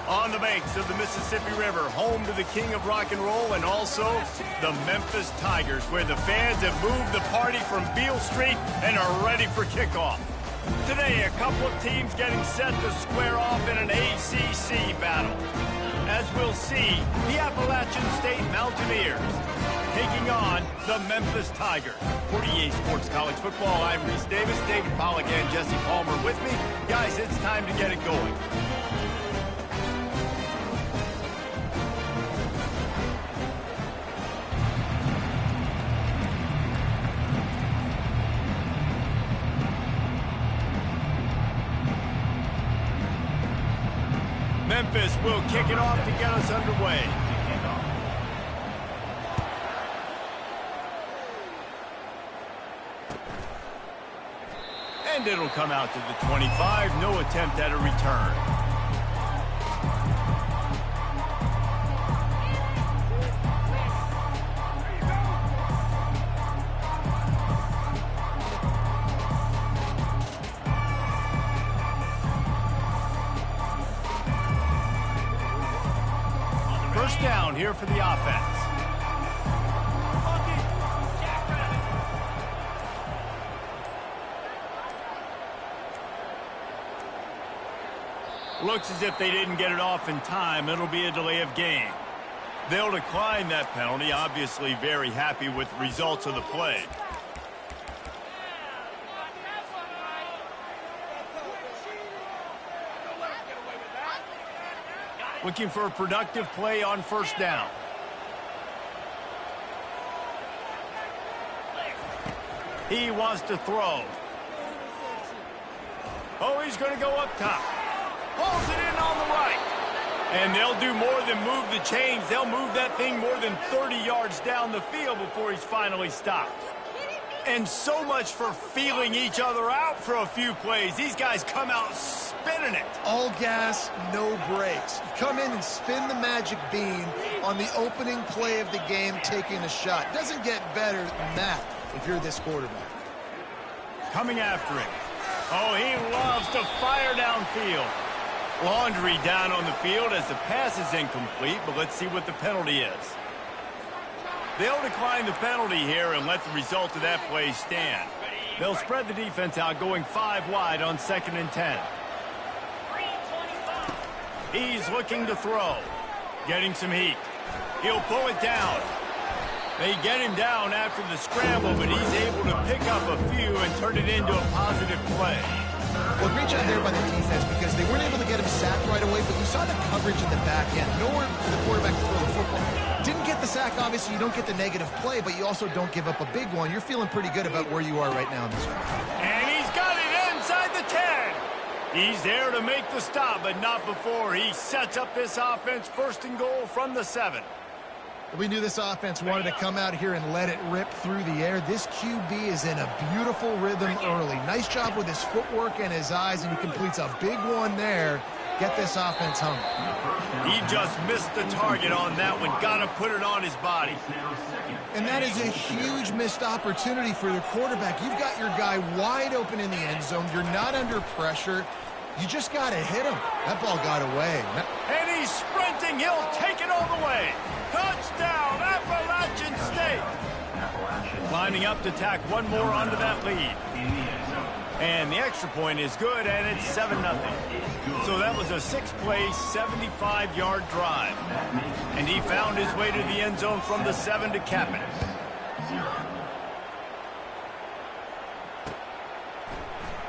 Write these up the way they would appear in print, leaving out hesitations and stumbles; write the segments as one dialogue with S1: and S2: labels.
S1: On the banks of the Mississippi River, home to the king of rock and roll and also the Memphis Tigers, where the fans have moved the party from Beale Street and are ready for kickoff. Today, a couple of teams getting set to square off in an ACC battle. As we'll see, the Appalachian State Mountaineers taking on the Memphis Tigers. For EA Sports College Football, I'm Reese Davis, David Pollack and Jesse Palmer with me. Guys, it's time to get it going. Memphis will kick it off to get us underway. And it'll come out to the 25. No attempt at a return. First down here for the offense. Looks as if they didn't get it off in time. It'll be a delay of game. They'll decline that penalty, obviously very happy with the results of the play. Looking for a productive play on first down. He wants to throw. Oh, he's going to go up top. Pulls it in on the right. And they'll do more than move the chains. They'll move that thing more than 30 yards down the field before he's finally stopped. And so much for feeling each other out for a few plays. These guys come out spinning it.
S2: All gas, no brakes. Come in and spin the magic bean on the opening play of the game, taking a shot. Doesn't get better than that if you're this quarterback.
S1: Coming after him. Oh, he loves to fire downfield. Laundry down on the field as the pass is incomplete, but let's see what the penalty is. They'll decline the penalty here and let the result of that play stand. They'll spread the defense out, going 5 wide on 2nd and 10. He's looking to throw. Getting some heat. He'll pull it down. They get him down after the scramble, but he's able to pick up a few and turn it into a positive play.
S2: Well, great job there by the defense because they weren't able to get him sacked right away, but you saw the coverage in the back end. Nowhere for the quarterback to throw the football. Didn't get the sack, obviously. You don't get the negative play, but you also don't give up a big one. You're feeling pretty good about where you are right now in this one.
S1: And he's got it inside the 10. He's there to make the stop, but not before he sets up this offense 1st and goal from the 7.
S2: We knew this offense wanted to come out here and let it rip through the air. This QB is in a beautiful rhythm early. Nice job with his footwork and his eyes, and he completes a big one there. Get this offense home.
S1: He just missed the target on that one. Got to put it on his body.
S2: And that is a huge missed opportunity for the quarterback. You've got your guy wide open in the end zone. You're not under pressure. You just got to hit him. That ball got away.
S1: And he's sprinting. He'll take it all the way. Touchdown, Appalachian State. Lining up to tack one more onto that lead. And the extra point is good, and it's 7-0. So that was a 6-play, 75-yard drive. And he found his way to the end zone from the 7 to cap it.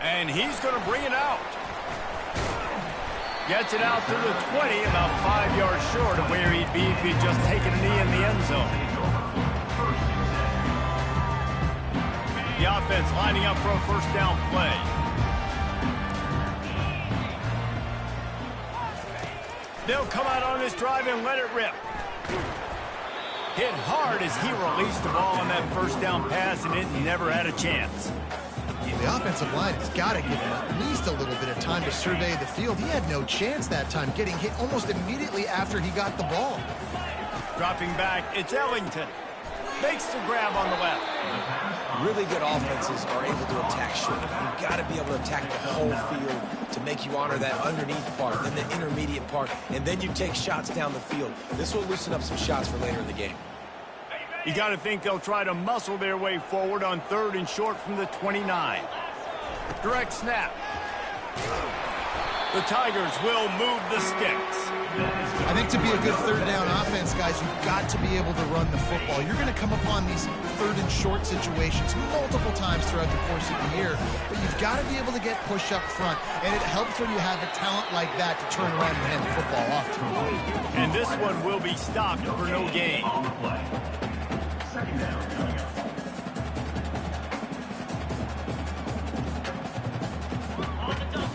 S1: And he's going to bring it out. Gets it out to the 20, about 5 yards short of where he'd be if he'd just taken a knee in the end zone. The offense lining up for a first down play. They'll come out on this drive and let it rip. Hit hard as he released the ball on that first down pass, and it never had a chance.
S2: The offensive line has got to give him at least a little bit of time to survey the field. He had no chance that time, getting hit almost immediately after he got the ball.
S1: Dropping back, it's Ellington. Makes the grab on the left.
S3: Really good offenses are able to attack short. You've got to be able to attack the whole field to make you honor that underneath part, then the intermediate part, and then you take shots down the field. This will loosen up some shots for later in the game.
S1: You got to think they'll try to muscle their way forward on 3rd and short from the 29. Direct snap. The Tigers will move the sticks.
S2: I think to be a good 3rd down offense, guys, you've got to be able to run the football. You're going to come upon these 3rd and short situations multiple times throughout the course of the year, but you've got to be able to get push up front, and it helps when you have a talent like that to turn around and hand the football off.
S1: And this one will be stopped for no gain.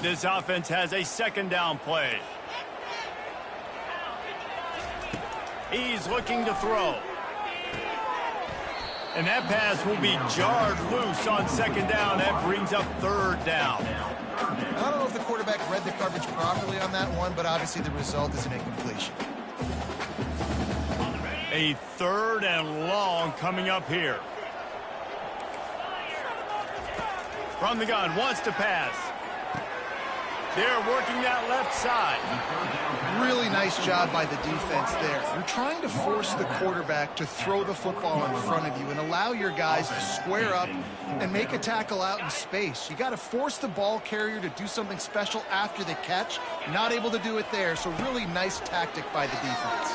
S1: This offense has a 2nd down play. He's looking to throw. And that pass will be jarred loose on 2nd down. That brings up 3rd down.
S2: I don't know if the quarterback read the coverage properly on that one, but obviously the result is an incompletion.
S1: A 3rd and long coming up here. From the gun, wants to pass. They're working that left side.
S2: Really nice job by the defense there. You're trying to force the quarterback to throw the football in front of you and allow your guys to square up and make a tackle out in space. You got to force the ball carrier to do something special after the catch. Not able to do it there, so really nice tactic by the defense.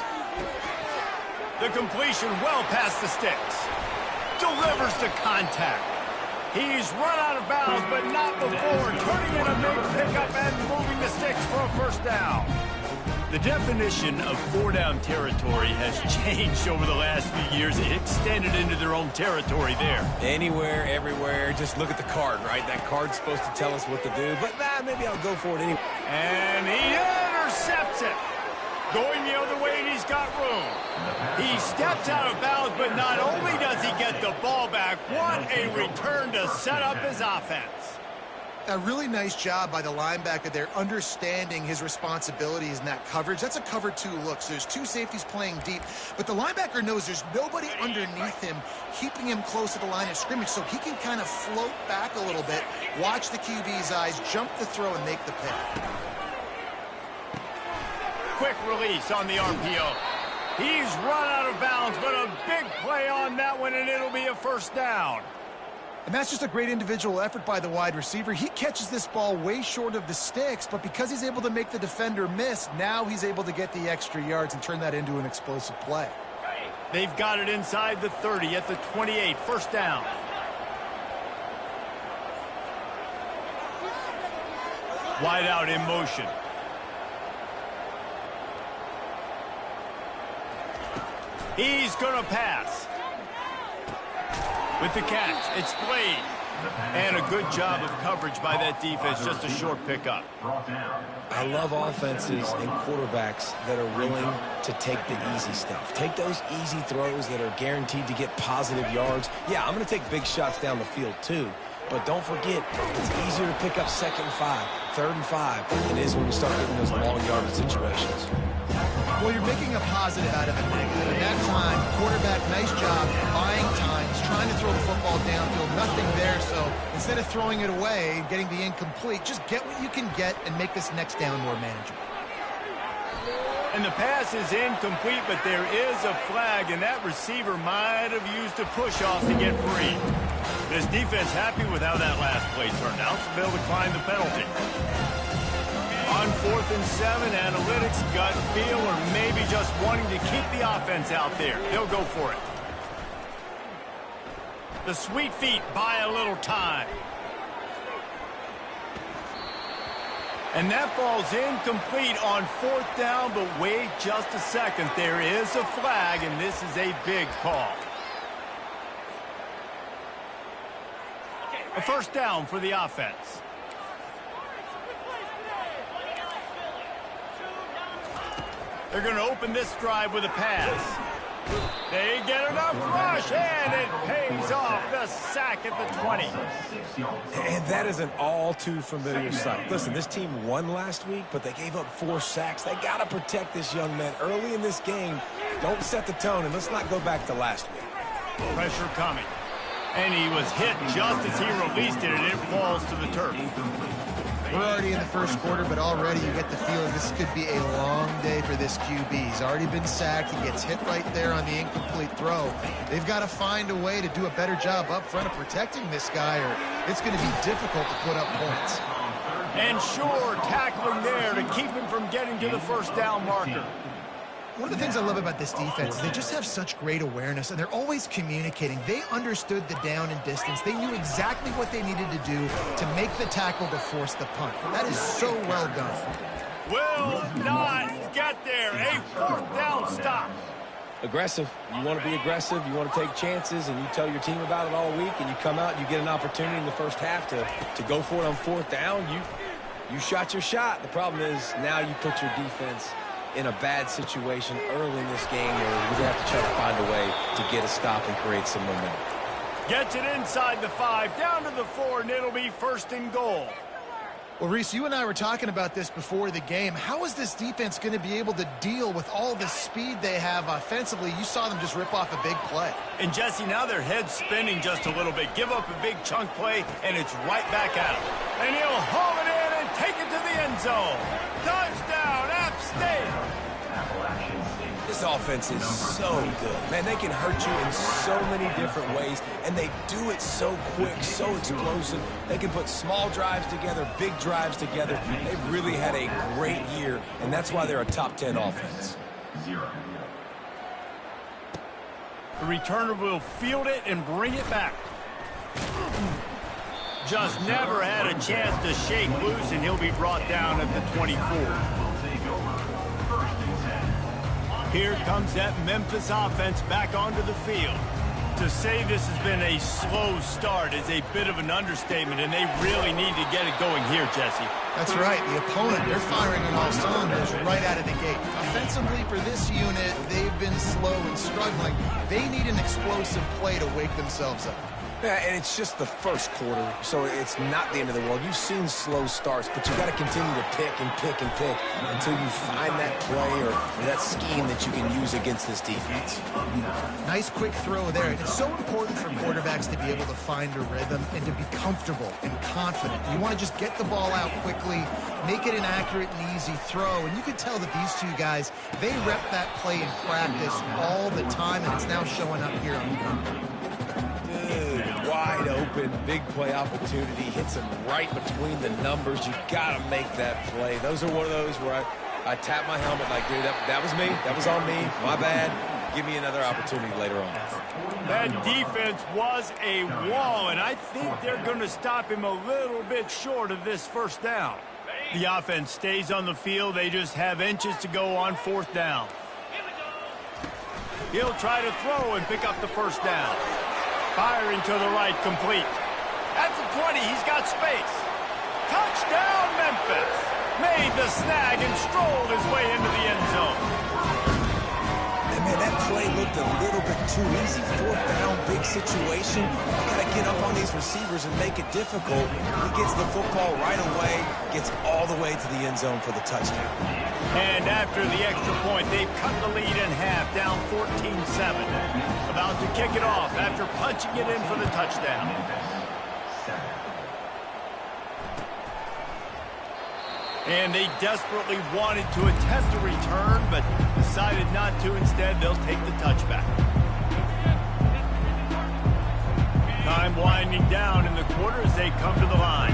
S1: The completion well past the sticks. Delivers the contact. He's run out of bounds, but not before turning in a big pickup and moving the sticks for a 1st down. The definition of 4-down territory has changed over the last few years. It extended into their own territory there.
S3: Anywhere, everywhere, just look at the card, right? That card's supposed to tell us what to do, but maybe I'll go for it anyway.
S1: And he intercepts it. Going the other way, and he's got room. He steps out of bounds, but not only does he get the ball back, what a return to set up his offense.
S2: A really nice job by the linebacker there, understanding his responsibilities in that coverage. That's a cover 2 look. So there's 2 safeties playing deep, but the linebacker knows there's nobody underneath him, keeping him close to the line of scrimmage, so he can kind of float back a little bit, watch the QB's eyes, jump the throw, and make the pick.
S1: Quick release on the RPO. He's run out of bounds, but a big play on that one, and it'll be a 1st down.
S2: And that's just a great individual effort by the wide receiver. He catches this ball way short of the sticks, but because he's able to make the defender miss, now he's able to get the extra yards and turn that into an explosive play.
S1: They've got it inside the 30 at the 28, 1st down. Wide out in motion. He's going to pass. With the catch, it's Blade. And a good job of coverage by that defense, just a short pickup.
S3: I love offenses and quarterbacks that are willing to take the easy stuff. Take those easy throws that are guaranteed to get positive yards. Yeah, I'm going to take big shots down the field too. But don't forget, it's easier to pick up 2nd and 5, 3rd and 5 than it is when you start getting those long yardage situations.
S2: Well, you're making a positive out of a negative. And that time, quarterback, nice job buying time. He's trying to throw the football downfield. Nothing there, so instead of throwing it away and getting the incomplete, just get what you can get and make this next down more manageable.
S1: And the pass is incomplete, but there is a flag, and that receiver might have used a push-off to get free. This defense happy with how that last play turned out, so they'll decline the penalty. On 4th and 7, analytics, gut feel, or maybe just wanting to keep the offense out there. They'll go for it. The sweet feet buy a little time. And that falls incomplete on 4th down, but wait just a second. There is a flag, and this is a big call. A 1st down for the offense. They're going to open this drive with a pass. They get enough rush, and it pays off. The sack at the 20.
S3: And that is an all-too-familiar sight. Listen, this team won last week, but they gave up 4 sacks. They got to protect this young man early in this game. Don't set the tone, and let's not go back to last week.
S1: Pressure coming. And he was hit just as he released it, and it falls to the turf.
S2: We're already in the first quarter, but already you get the feeling this could be a long day for this QB. He's already been sacked. He gets hit right there on the incomplete throw. They've got to find a way to do a better job up front of protecting this guy, or it's going to be difficult to put up points.
S1: And sure, tackling there to keep him from getting to the first down marker.
S2: One of the things I love about this defense is they just have such great awareness, and they're always communicating. They understood the down and distance. They knew exactly what they needed to do to make the tackle to force the punt. That is so well done.
S1: Will not get there. A fourth down stop.
S3: Aggressive. You want to be aggressive. You want to take chances, and you tell your team about it all week, and you come out and you get an opportunity in the first half to go for it on fourth down. You shot your shot. The problem is now you put your defense in a bad situation early in this game where you're going to have to try to find a way to get a stop and create some momentum.
S1: Gets it inside the 5, down to the 4, and it'll be first and goal.
S2: Well, Reese, you and I were talking about this before the game. How is this defense going to be able to deal with all the speed they have offensively? You saw them just rip off a big play.
S1: And, Jesse, now their head's spinning just a little bit. Give up a big chunk play, and it's right back at him. And he'll haul it in and take it to the end zone. Touchdown, App State!
S3: This offense is so good. Man, they can hurt you in so many different ways, and they do it so quick, so explosive. They can put small drives together, big drives together. They've really had a great year, and that's why they're a top 10 offense.
S1: The returner will field it and bring it back. Just never had a chance to shake loose, and he'll be brought down at the 24. Here comes that Memphis offense back onto the field. To say this has been a slow start is a bit of an understatement, and they really need to get it going here, Jesse.
S2: That's right. The opponent, they're firing on all cylinders right out of the gate. Offensively for this unit, they've been slow and struggling. They need an explosive play to wake themselves up.
S3: Yeah, and it's just the first quarter, so it's not the end of the world. You've seen slow starts, but you got to continue to pick and pick and pick until you find that play or that scheme that you can use against this defense.
S2: Nice quick throw there. It's so important for quarterbacks to be able to find a rhythm and to be comfortable and confident. You want to just get the ball out quickly, make it an accurate and easy throw, and you can tell that these two guys, they rep that play in practice all the time, and it's now showing up here on the ground.
S3: Wide open, big play opportunity, hits him right between the numbers. You got to make that play. Those are one of those where I tap my helmet like, dude, that was me. That was on me. My bad. Give me another opportunity later on.
S1: That defense was a wall, and I think they're going to stop him a little bit short of this first down. The offense stays on the field. They just have inches to go on fourth down. He'll try to throw and pick up the first down. Firing to the right, complete. At the 20, he's got space. Touchdown, Memphis. Made the snag and strolled his way into the end zone.
S3: And man, that play looked a little bit too easy. Fourth down, big situation. You got to get up on these receivers and make it difficult. He gets the football right away, gets all the way to the end zone for the touchdown.
S1: And after the extra point, they've cut the lead in half, down 14-7. About to kick it off after punching it in for the touchdown. And they desperately wanted to attempt a return, but decided not to. Instead, they'll take the touchback. Time winding down in the quarter as they come to the line.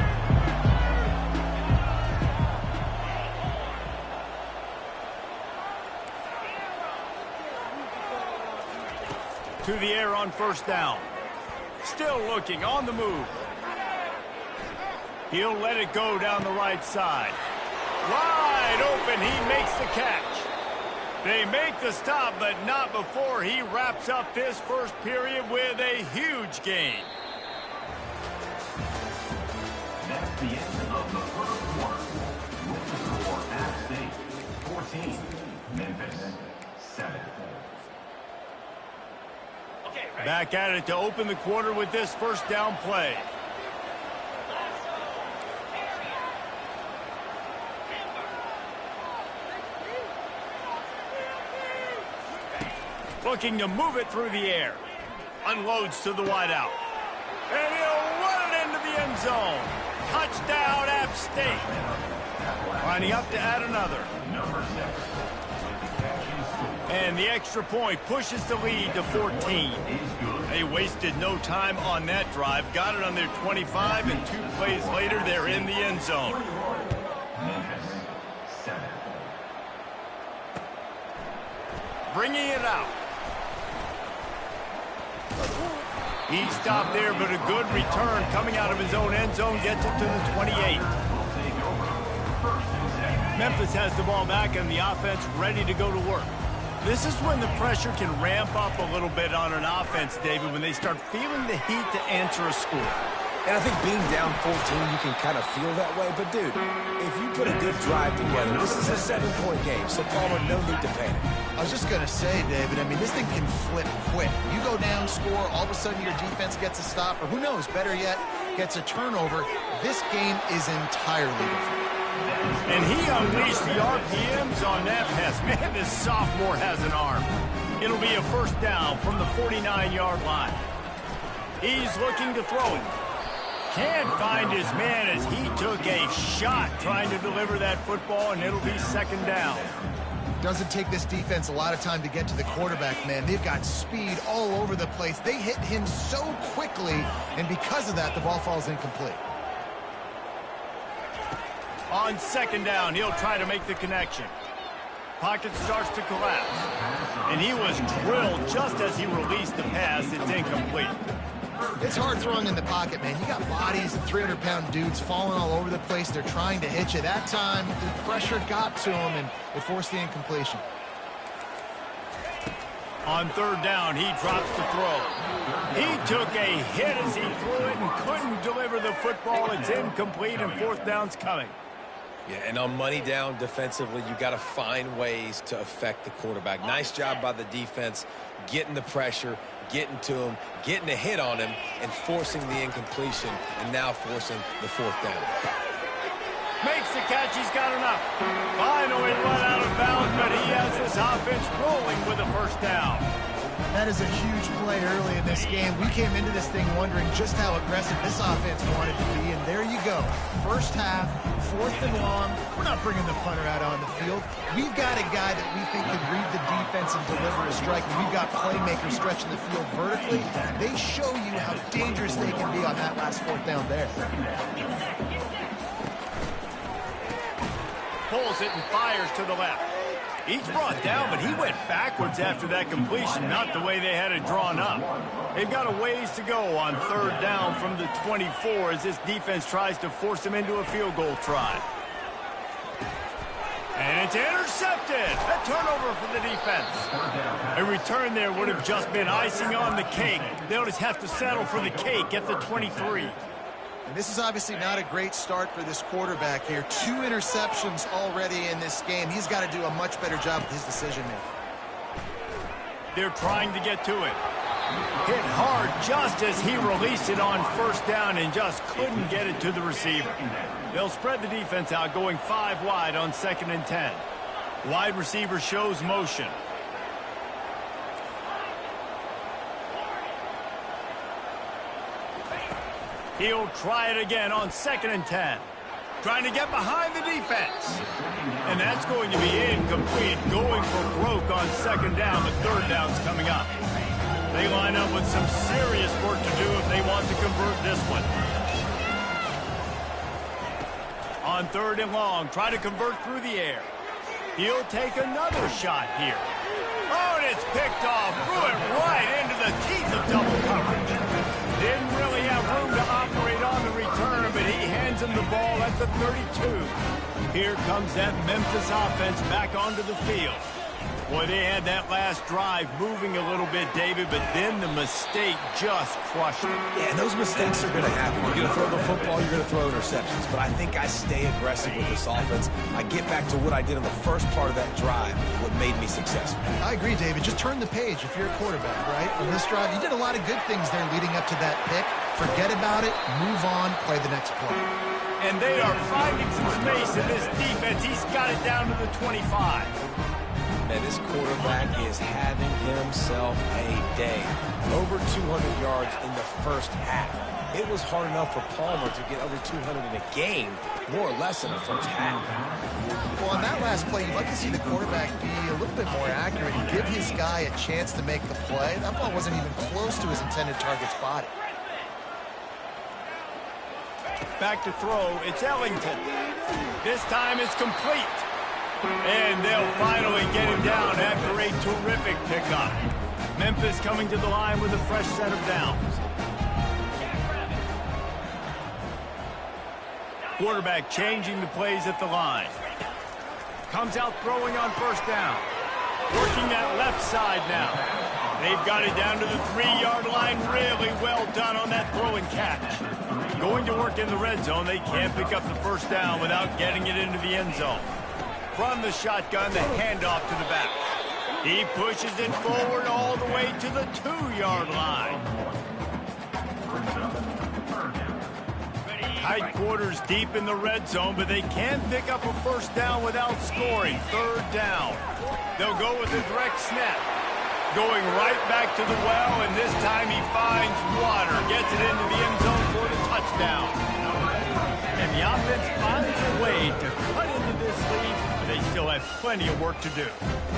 S1: To the air on first down. Still looking, on the move. He'll let it go down the right side. Wide open, he makes the catch. They make the stop, but not before he wraps up this first period with a huge gain.
S4: That's the end of the first quarter. With the score, App State 14, Memphis 7.
S1: Back at it to open the quarter with this first down play. Looking to move it through the air. Unloads to the wideout. And he'll run it into the end zone. Touchdown, App State. Lining up to add another. And the extra point pushes the lead to 14. They wasted no time on that drive. Got it on their 25, and 2 plays later, they're in the end zone. Bringing it out. He stopped there, but a good return coming out of his own end zone gets it to the 28. Memphis has the ball back and the offense ready to go to work. This is when the pressure can ramp up a little bit on an offense, David, when they start feeling the heat to answer a score.
S3: And I think being down 14, you can kind of feel that way. But, dude, if you put a good drive together, this is a 7-point game, so Palmer, no need to panic.
S2: I was just going to say, David, I mean, this thing can flip quick. You go down, score, all of a sudden your defense gets a stop, or who knows, better yet, gets a turnover. This game is entirely different.
S1: And he unleashed the RPMs on that pass. Man, this sophomore has an arm. It'll be a first down from the 49-yard line. He's looking to throw it. Can't find his man as he took a shot trying to deliver that football, and it'll be second down.
S2: Doesn't take this defense a lot of time to get to the quarterback, man. They've got speed all over the place. They hit him so quickly, and because of that, the ball falls incomplete.
S1: On second down, he'll try to make the connection. Pocket starts to collapse. And he was drilled just as he released the pass. It's incomplete.
S2: It's hard throwing in the pocket, man. You got bodies of 300-pound dudes falling all over the place. They're trying to hit you. That time, the pressure got to him, and it forced the incompletion.
S1: On third down, he drops the throw. He took a hit as he threw it and couldn't deliver the football. It's incomplete, and fourth down's coming.
S3: Yeah, and on money down defensively, you got to find ways to affect the quarterback. Nice job by the defense, getting the pressure, getting to him, getting a hit on him, and forcing the incompletion, and now forcing the fourth down.
S1: Makes the catch. He's got enough. Finally run out of bounds, but he has this offense rolling with a first down.
S2: That is a huge play early in this game. We came into this thing wondering just how aggressive this offense wanted to be, and there you go. First half, 4th and long. We're not bringing the punter out on the field. We've got a guy that we think can read the defense and deliver a strike. And we've got playmakers stretching the field vertically. They show you how dangerous they can be on that last 4th down there.
S1: Pulls it and fires to the left. He's brought down, but he went backwards after that completion, not the way they had it drawn up. They've got a ways to go on third down from the 24 as this defense tries to force them into a field goal try. And it's intercepted. A turnover for the defense. A return there would have just been icing on the cake. They'll just have to settle for the cake at the 23.
S2: And this is obviously not a great start for this quarterback here. 2 interceptions already in this game. He's got to do a much better job with his decision-making.
S1: They're trying to get to it. Hit hard just as he released it on first down and just couldn't get it to the receiver. They'll spread the defense out, going 5 wide on 2nd and 10. Wide receiver shows motion. He'll try it again on 2nd and 10. Trying to get behind the defense. And that's going to be incomplete. Going for broke on 2nd down. The 3rd down's coming up. They line up with some serious work to do if they want to convert this one. On 3rd and long, try to convert through the air. He'll take another shot here. Oh, and it's picked off. Threw it right into the teeth of double coverage. Didn't really have room to operate on the return, but he hands him the ball at the 32. Here comes that Memphis offense back onto the field. Boy, they had that last drive moving a little bit, David, but then the mistake just crushed it.
S3: Yeah, and those mistakes are going to happen. You're going to throw the football, you're going to throw interceptions. But I think I stay aggressive with this offense. I get back to what I did in the first part of that drive, what made me successful.
S2: I agree, David. Just turn the page if you're a quarterback, right? On this drive, you did a lot of good things there leading up to that pick. Forget about it, move on, play the next play.
S1: And they are finding some space in this defense. He's got it down to the 25.
S3: And this quarterback is having himself a day. Over 200 yards in the first half. it was hard enough for Palmer to get over 200 in a game, more or less in the first half.
S2: Well, on that last play, you'd like to see the quarterback be a little bit more accurate and give his guy a chance to make the play. That ball wasn't even close to his intended target's body.
S1: Back to throw, it's Ellington. This time it's complete. And they'll finally get him down after a terrific pickup. Memphis coming to the line with a fresh set of downs. Quarterback changing the plays at the line. Comes out throwing on first down. Working that left side now. They've got it down to the 3-yard line. Really well done on that throw and catch. Going to work in the red zone. They can't pick up the first down without getting it into the end zone. From the shotgun, the handoff to the back. He pushes it forward all the way to the 2-yard line. Tight quarters deep in the red zone, but they can pick up a first down without scoring. Third down. They'll go with a direct snap. Going right back to the well, and this time he finds water. Gets it into the end zone for the touchdown. And the offense finds a way to cut into this lead, but they still have plenty of work to do.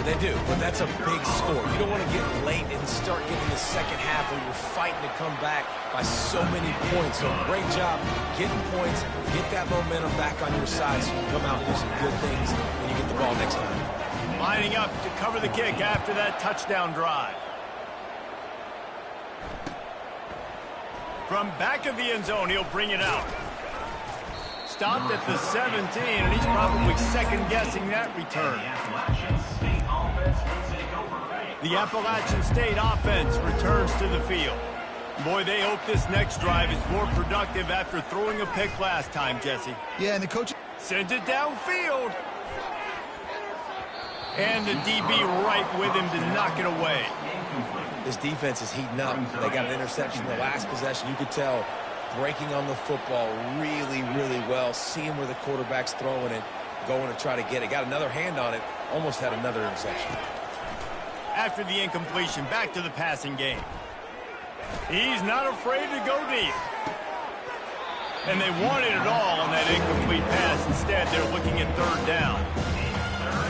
S3: They do, but that's a big score. You don't want to get late and start getting the second half where you're fighting to come back by so many points. So great job getting points, get that momentum back on your side so you can come out and do some good things when you get the ball next time.
S1: Lining up to cover the kick after that touchdown drive. From back of the end zone, he'll bring it out. Stopped at the 17, and he's probably second-guessing that return. The Appalachian State offense returns to the field. Boy, they hope this next drive is more productive after throwing a pick last time, Jesse.
S2: Yeah, and the coach
S1: sends it downfield. And the DB right with him to knock it away.
S3: This defense is heating up. They got an interception in the last possession. You could tell breaking on the football really, really well, seeing where the quarterback's throwing it, going to try to get it. Got another hand on it, almost had another interception.
S1: After the incompletion, back to the passing game. He's not afraid to go deep. And they wanted it all on that incomplete pass. Instead, they're looking at third down.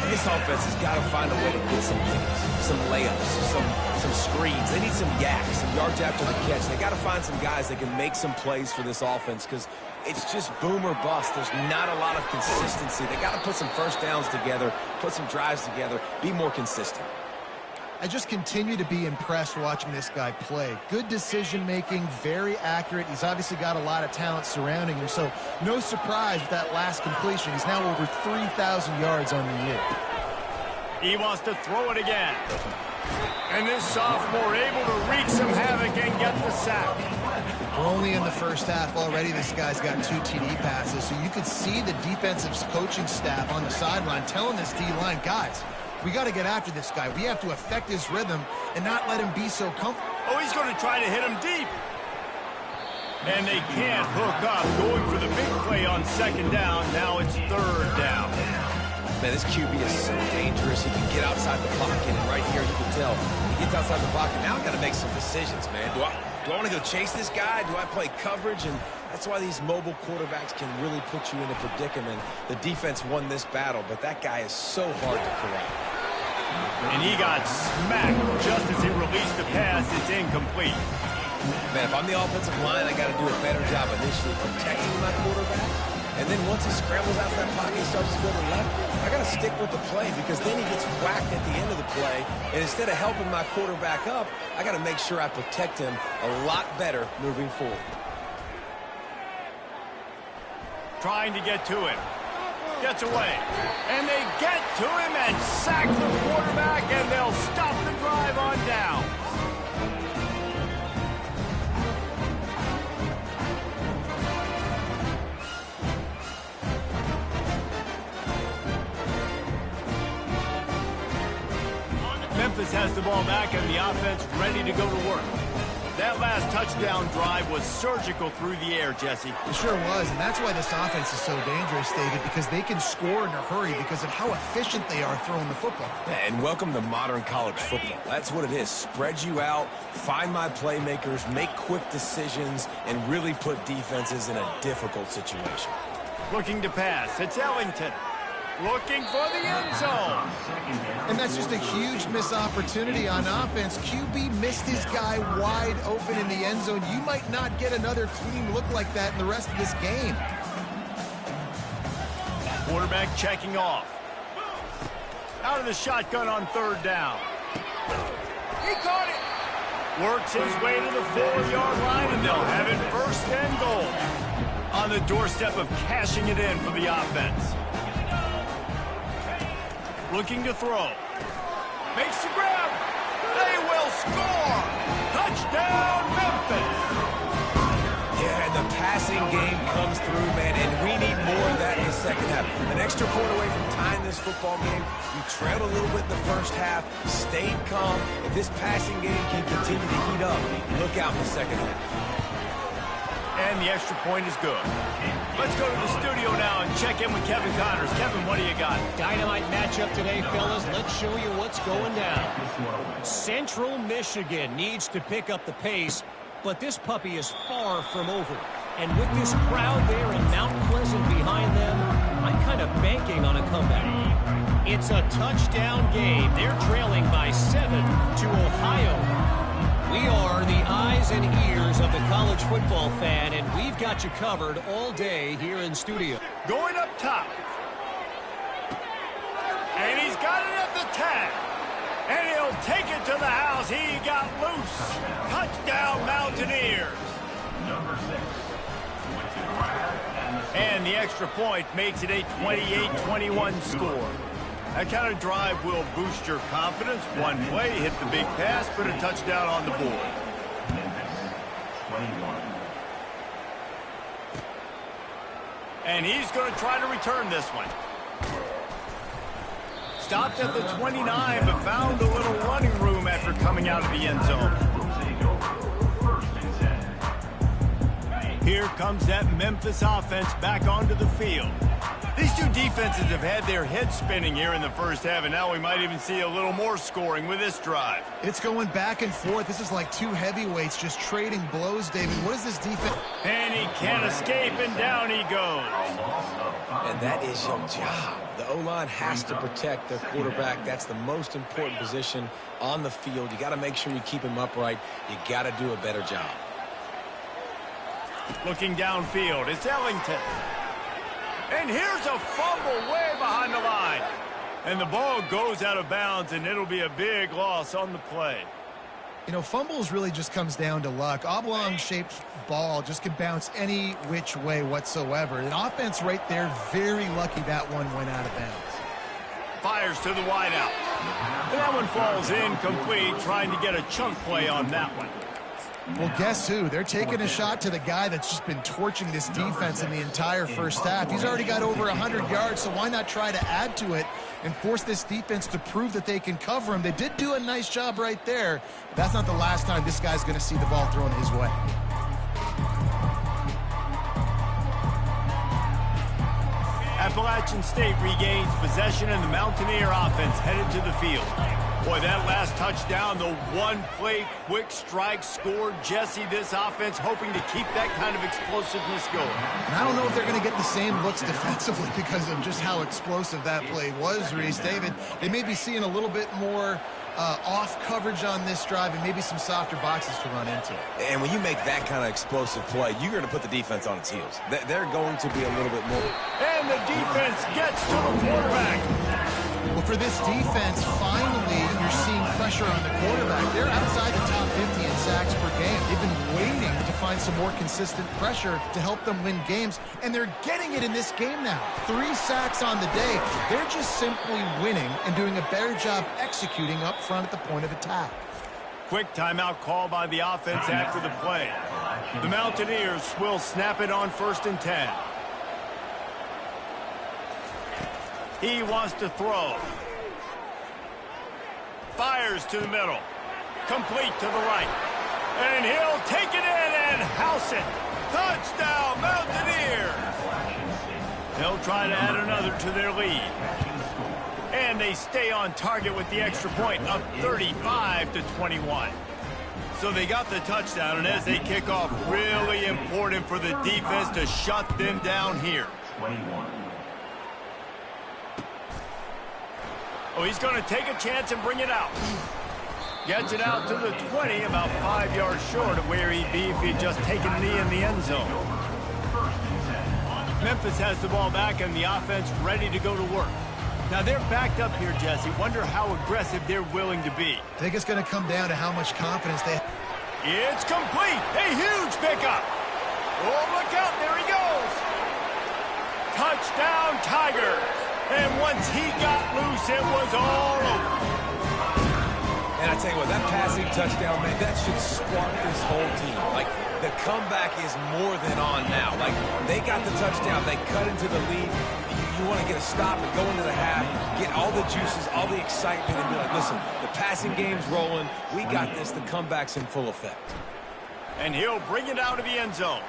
S3: This offense has got to find a way to get some things, some layups, some screens. They need some yaks, some yards after the catch. They got to find some guys that can make some plays for this offense because it's just boom or bust. There's not a lot of consistency. They got to put some first downs together, put some drives together, be more consistent.
S2: I just continue to be impressed watching this guy play. Good decision-making, very accurate. He's obviously got a lot of talent surrounding him, so no surprise with that last completion. He's now over 3,000 yards on the year.
S1: He wants to throw it again. And this sophomore able to wreak some havoc and get the sack.
S2: We're only in the first half already. This guy's got 2 TD passes, so you could see the defensive coaching staff on the sideline telling this D-line, guys, we got to get after this guy. We have to affect his rhythm and not let him be so comfortable.
S1: Oh, he's going to try to hit him deep. And they can't hook up. Going for the big play on second down. Now it's third down.
S3: Man, this QB is so dangerous. He can get outside the pocket, and right here you can tell he gets outside the pocket. Now I've got to make some decisions, man. Do I want to go chase this guy? Do I play coverage? And that's why these mobile quarterbacks can really put you in a predicament. The defense won this battle, but that guy is so hard to corral.
S1: And he got smacked just as he released the pass. It's incomplete.
S3: Man, if I'm the offensive line, I got to do a better job initially protecting my quarterback. And then once he scrambles out that pocket, he starts to go to the left, I got to stick with the play because then he gets whacked at the end of the play. And instead of helping my quarterback up, I got to make sure I protect him a lot better moving forward.
S1: Trying to get to him. Gets away. And they get to him and sack the quarterback, and they'll stop the drive on down. Memphis has the ball back and the offense ready to go to work. That last touchdown drive was surgical through the air, Jesse.
S2: It sure was, and that's why this offense is so dangerous, David, because they can score in a hurry because of how efficient they are throwing the football.
S3: And welcome to modern college football. That's what it is. Spread you out, find my playmakers, make quick decisions, and really put defenses in a difficult situation.
S1: Looking to pass. It's Ellington. Looking for the end zone.
S2: And that's just a huge missed opportunity on offense. QB missed his guy wide open in the end zone. You might not get another clean look like that in the rest of this game.
S1: Quarterback checking off. Out of the shotgun on third down. He caught it. Works his way to the 4-yard line, and they'll have it first and goal. On the doorstep of cashing it in for the offense. Looking to throw. Makes the grab. They will score. Touchdown, Memphis.
S3: Yeah, and the passing game comes through, man, and we need more of that in the second half. An extra point away from tying this football game. We trailed a little bit in the first half, stayed calm. If this passing game can continue to heat up, look out in the second half.
S1: And the extra point is good. Let's go to the studio now and check in with Kevin Connors. Kevin, what do you got?
S5: Dynamite matchup today, fellas. Let's show you what's going down. Central Michigan needs to pick up the pace, but this puppy is far from over. And with this crowd there in Mount Pleasant behind them, I'm kind of banking on a comeback. It's a touchdown game. They're trailing by 7 to Ohio. We are the eyes and ears of the college football fan, and we've got you covered all day here in studio.
S1: Going up top. And he's got it at the tag. And he'll take it to the house. He got loose. Touchdown, Mountaineers.
S4: Number 6. With the grab
S1: And the extra point makes it a 28-21 score. That kind of drive will boost your confidence. One play, hit the big pass, put a touchdown on the board.
S4: Memphis 21.
S1: And he's going to try to return this one. Stopped at the 29, but found a little running room after coming out of the end zone. Here comes that Memphis offense back onto the field. These two defenses have had their heads spinning here in the first half, and now we might even see a little more scoring with this drive.
S2: It's going back and forth. This is like two heavyweights just trading blows, David. What is this defense?
S1: And he can't escape, and down he goes.
S3: And that is your job. The O-line has to protect their quarterback. That's the most important position on the field. You got to make sure you keep him upright. You got to do a better job.
S1: Looking downfield, it's Ellington. And here's a fumble way behind the line. And the ball goes out of bounds, and it'll be a big loss on the play.
S2: You know, fumbles really just comes down to luck. Oblong-shaped ball just can bounce any which way whatsoever. An offense right there, very lucky that one went out of bounds.
S1: Fires to the wideout. And that one falls incomplete, trying to get a chunk play on that one.
S2: Well, guess who? They're taking a shot to the guy that's just been torching this defense in the entire first half. He's already got over 100 yards, so why not try to add to it and force this defense to prove that they can cover him? They did do a nice job right there. But that's not the last time this guy's going to see the ball thrown his way.
S1: Appalachian State regains possession, and the Mountaineer offense headed to the field. Boy, that last touchdown, the one-play quick strike scored. Jesse, this offense hoping to keep that kind of explosiveness going.
S2: And I don't know if they're going to get the same looks defensively because of just how explosive that play was, Reese. David, they may be seeing a little bit more off coverage on this drive and maybe some softer boxes to run into.
S3: And when you make that kind of explosive play, you're going to put the defense on its heels. They're going to be a little bit more.
S1: And the defense gets to the quarterback.
S2: Well, for this defense, finally, you're seeing pressure on the quarterback. They're outside the top 50 in sacks per game. They've been waiting to find some more consistent pressure to help them win games, and they're getting it in this game now. 3 sacks on the day. They're just simply winning and doing a better job executing up front at the point of attack.
S1: Quick timeout call by the offense after the play. The Mountaineers will snap it on 1st and 10. He wants to throw. Fires to the middle. Complete to the right. And he'll take it in and house it. Touchdown, Mountaineers! They'll try to add another to their lead. And they stay on target with the extra point, up 35-21. So they got the touchdown, and as they kick off, really important for the defense to shut them down here.
S4: 21.
S1: Oh, he's going to take a chance and bring it out. Gets it out to the 20, about 5 yards short of where he'd be if he'd just taken a knee in the end zone. Memphis has the ball back and the offense ready to go to work. Now they're backed up here, Jesse. Wonder how aggressive they're willing to be.
S2: I think it's going to come down to how much confidence they have.
S1: It's complete. A huge pickup. Oh, look out. There he goes. Touchdown, Tigers. And once he got loose, it was all over.
S3: And I tell you what, that passing touchdown, man, that should spark this whole team. Like, the comeback is more than on now. Like, they got the touchdown. They cut into the lead. You want to get a stop and go into the half, get all the juices, all the excitement, and be like, listen, the passing game's rolling. We got this. The comeback's in full effect.
S1: And he'll bring it out of the end zone.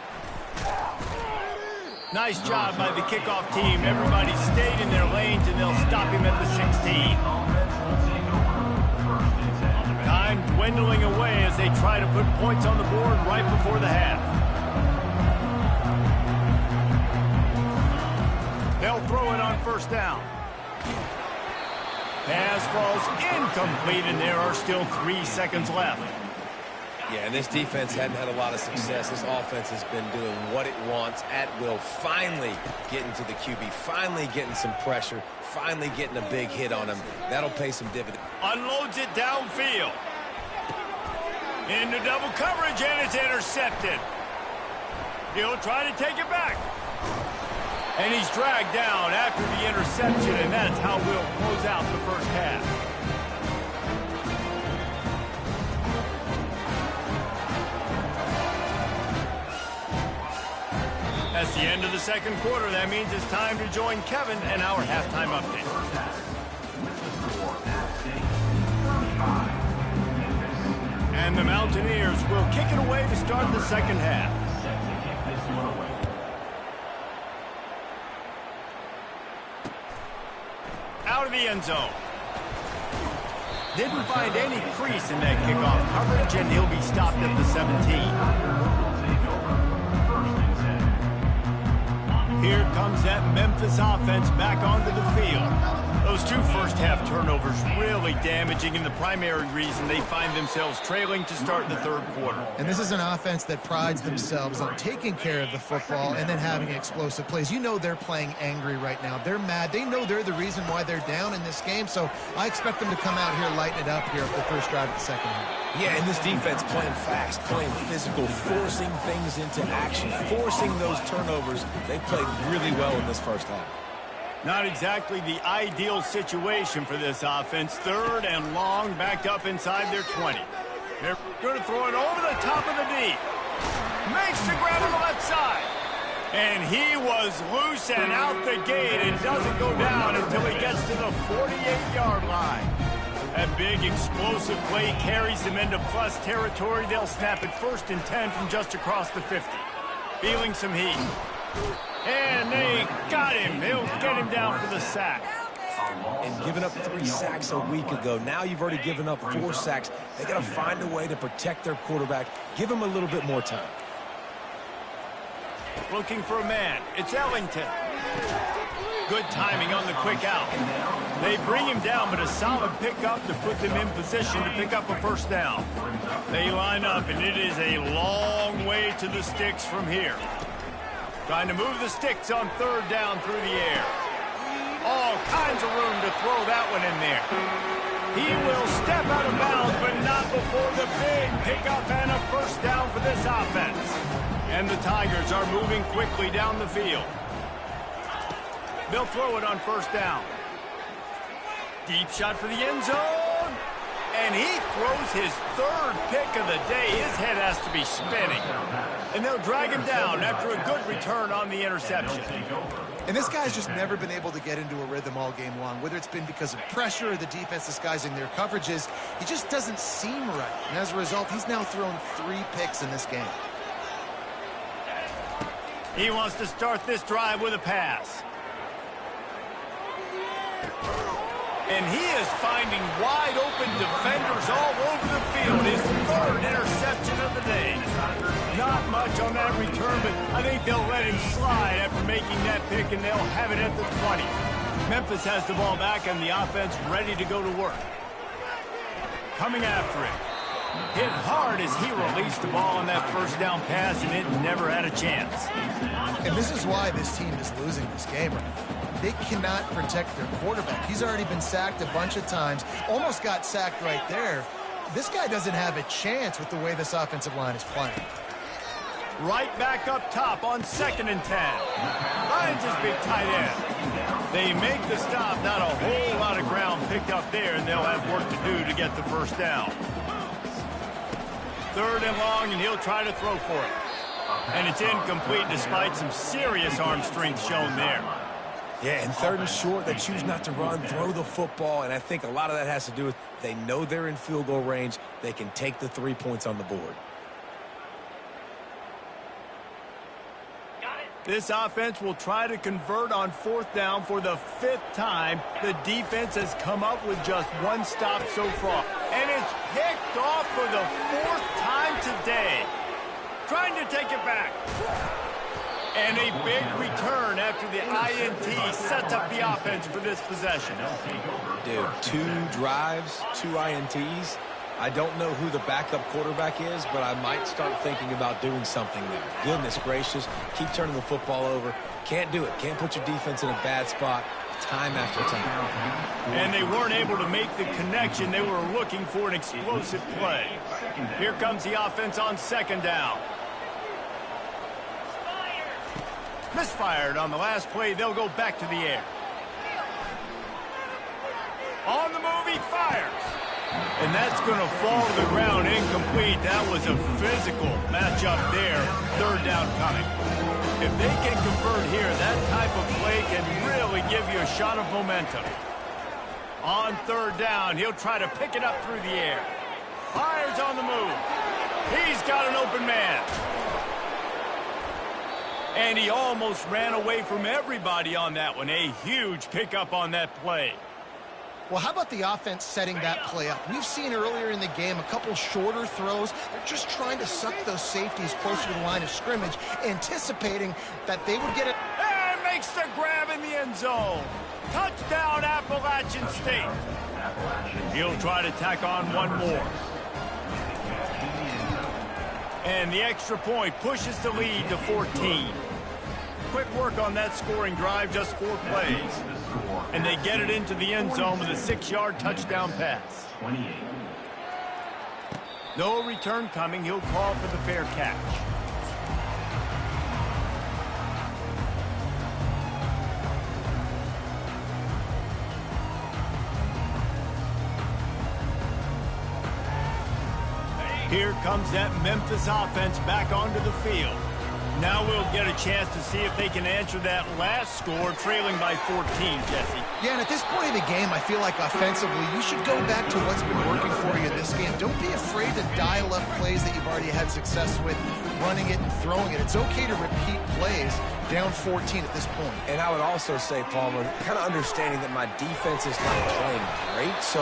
S1: Nice job by the kickoff team. Everybody stayed in their lanes, and they'll stop him at the 16. Time dwindling away as they try to put points on the board right before the half. They'll throw it on first down. Pass falls incomplete, and there are still 3 seconds left.
S3: Yeah, and this defense hadn't had a lot of success. This offense has been doing what it wants at will. Finally getting to the QB, finally getting some pressure, finally getting a big hit on him. That'll pay some dividends.
S1: Unloads it downfield. Into double coverage, and it's intercepted. He'll try to take it back. And he's dragged down after the interception, and that's how we'll close out the first half. That's the end of the second quarter. That means it's time to join Kevin and our halftime update. And the Mountaineers will kick it away to start the second half. Out of the end zone. Didn't find any crease in that kickoff coverage, and he'll be stopped at the 17. Here comes that Memphis offense back onto the field. Those 2 first-half turnovers really damaging, and the primary reason they find themselves trailing to start the third quarter.
S2: And this is an offense that prides themselves on taking care of the football and then having explosive plays. You know they're playing angry right now. They're mad. They know they're the reason why they're down in this game, so I expect them to come out here, lighten it up here for the first drive of the second half.
S3: Yeah, and this defense playing fast, playing physical, forcing things into action, forcing those turnovers. They played really well in this first half.
S1: Not exactly the ideal situation for this offense. Third and long, backed up inside their 20. They're going to throw it over the top of the D. Makes the grab on the left side. And he was loose and out the gate and doesn't go down until he gets to the 48-yard line. That big explosive play carries them into plus territory. They'll snap it 1st and 10 from just across the 50. Feeling some heat. And they got him. They'll get him down for the sack.
S3: And giving up 3 sacks a week ago. Now you've already given up 4 sacks. They got to find a way to protect their quarterback. Give him a little bit more time.
S1: Looking for a man. It's Ellington. Good timing on the quick out. They bring him down, but a solid pickup to put them in position to pick up a first down. They line up, and it is a long way to the sticks from here. Trying to move the sticks on third down through the air. All kinds of room to throw that one in there. He will step out of bounds, but not before the big pickup and a first down for this offense. And the Tigers are moving quickly down the field. They'll throw it on first down. Deep shot for the end zone. And he throws his 3rd pick of the day. His head has to be spinning. And they'll drag him down after a good return on the interception.
S2: And this guy's just never been able to get into a rhythm all game long, whether it's been because of pressure or the defense disguising their coverages. He just doesn't seem right. And as a result, he's now thrown 3 picks in this game.
S1: He wants to start this drive with a pass. And he is finding wide-open defenders all over the field. His 3rd interception of the day. Not much on that return, but I think they'll let him slide after making that pick, and they'll have it at the 20. Memphis has the ball back, and the offense ready to go to work. Coming after him. Hit hard as he released the ball on that first down pass, and it never had a chance.
S2: And this is why this team is losing this game right now. They cannot protect their quarterback. He's already been sacked a bunch of times. Almost got sacked right there. This guy doesn't have a chance with the way this offensive line is playing.
S1: Right back up top on 2nd and 10. Finds his big tight end. They make the stop. Not a whole lot of ground picked up there, and they'll have work to do to get the first down. 3rd and long, and he'll try to throw for it. And it's incomplete despite some serious arm strength shown there.
S3: Yeah, and 3rd and short, they choose not to run, throw the football, and I think a lot of that has to do with they know they're in field goal range. They can take the 3 points on the board.
S1: This offense will try to convert on 4th down for the 5th time. The defense has come up with just 1 stop so far. And it's picked off for the 4th time today. Trying to take it back. And a big return after the INT sets up the offense for this possession.
S3: Dude, 2 drives, 2 INTs. I don't know who the backup quarterback is, but I might start thinking about doing something there. Goodness gracious, keep turning the football over. Can't do it. Can't put your defense in a bad spot time after time.
S1: And they weren't able to make the connection. They were looking for an explosive play. Here comes the offense on 2nd down. Misfired on the last play. They'll go back to the air. On the move, he fires. And that's going to fall to the ground incomplete. That was a physical matchup there. 3rd down coming. If they can convert here, that type of play can really give you a shot of momentum. On 3rd down, he'll try to pick it up through the air. Fires on the move. He's got an open man. And he almost ran away from everybody on that one. A huge pickup on that play.
S2: Well, how about the offense setting that play up? We've seen earlier in the game a couple shorter throws. They're just trying to suck those safeties closer to the line of scrimmage, anticipating that they would get it.
S1: And makes the grab in the end zone. Touchdown, Appalachian State. He'll try to tack on 1 more. And the extra point pushes the lead to 14. Quick work on that scoring drive, just 4 plays. And they get it into the end zone with a 6-yard touchdown pass. No return coming. He'll call for the fair catch. Here comes that Memphis offense back onto the field. Now we'll get a chance to see if they can answer that last score, trailing by 14, Jesse.
S2: Yeah, and at this point in the game, I feel like offensively, you should go back to what's been working for you in this game. Don't be afraid to dial up plays that you've already had success with, running it and throwing it. It's okay to repeat plays down 14 at this point.
S3: And I would also say, Palmer, kind of understanding that my defense is not playing great, so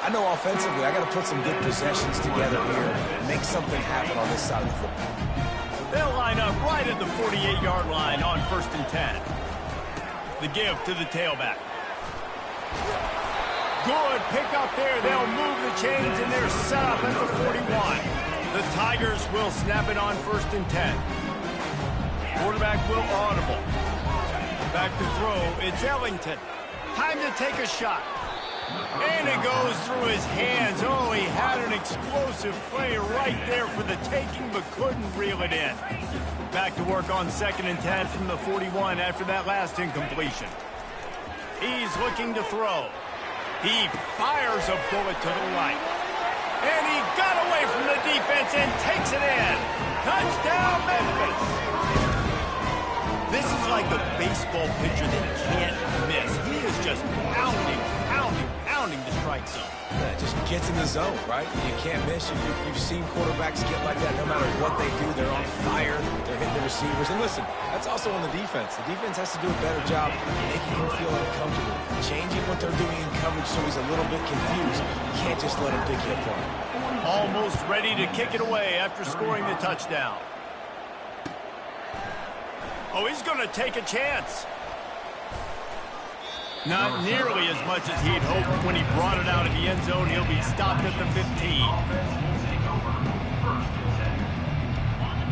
S3: I know offensively I got to put some good possessions together here and make something happen on this side of the football.
S1: They'll line up right at the 48-yard line on 1st and 10. The give to the tailback. Good pick up there. They'll move the chains, and they're set up at the 41. The Tigers will snap it on 1st and 10. Quarterback will audible. Back to throw. It's Ellington. Time to take a shot. And it goes through his hands. Oh, he had an explosive play right there for the taking, but couldn't reel it in. Back to work on 2nd and 10 from the 41 after that last incompletion. He's looking to throw. He fires a bullet to the right. And he got away from the defense and takes it in. Touchdown, Memphis. This is like a baseball pitcher that can't miss. He is just pounding the strike zone.
S3: Yeah, just gets in the zone, right? You can't miss. You've seen quarterbacks get like that no matter what they do. They're on fire. They're hitting the receivers. And listen, that's also on the defense. The defense has to do a better job making him feel uncomfortable, changing what they're doing in coverage so he's a little bit confused. You can't just let him pick you apart.
S1: Almost ready to kick it away after scoring the touchdown. Oh, he's going to take a chance. Not nearly as much as he'd hoped when he brought it out of the end zone. He'll be stopped at the 15.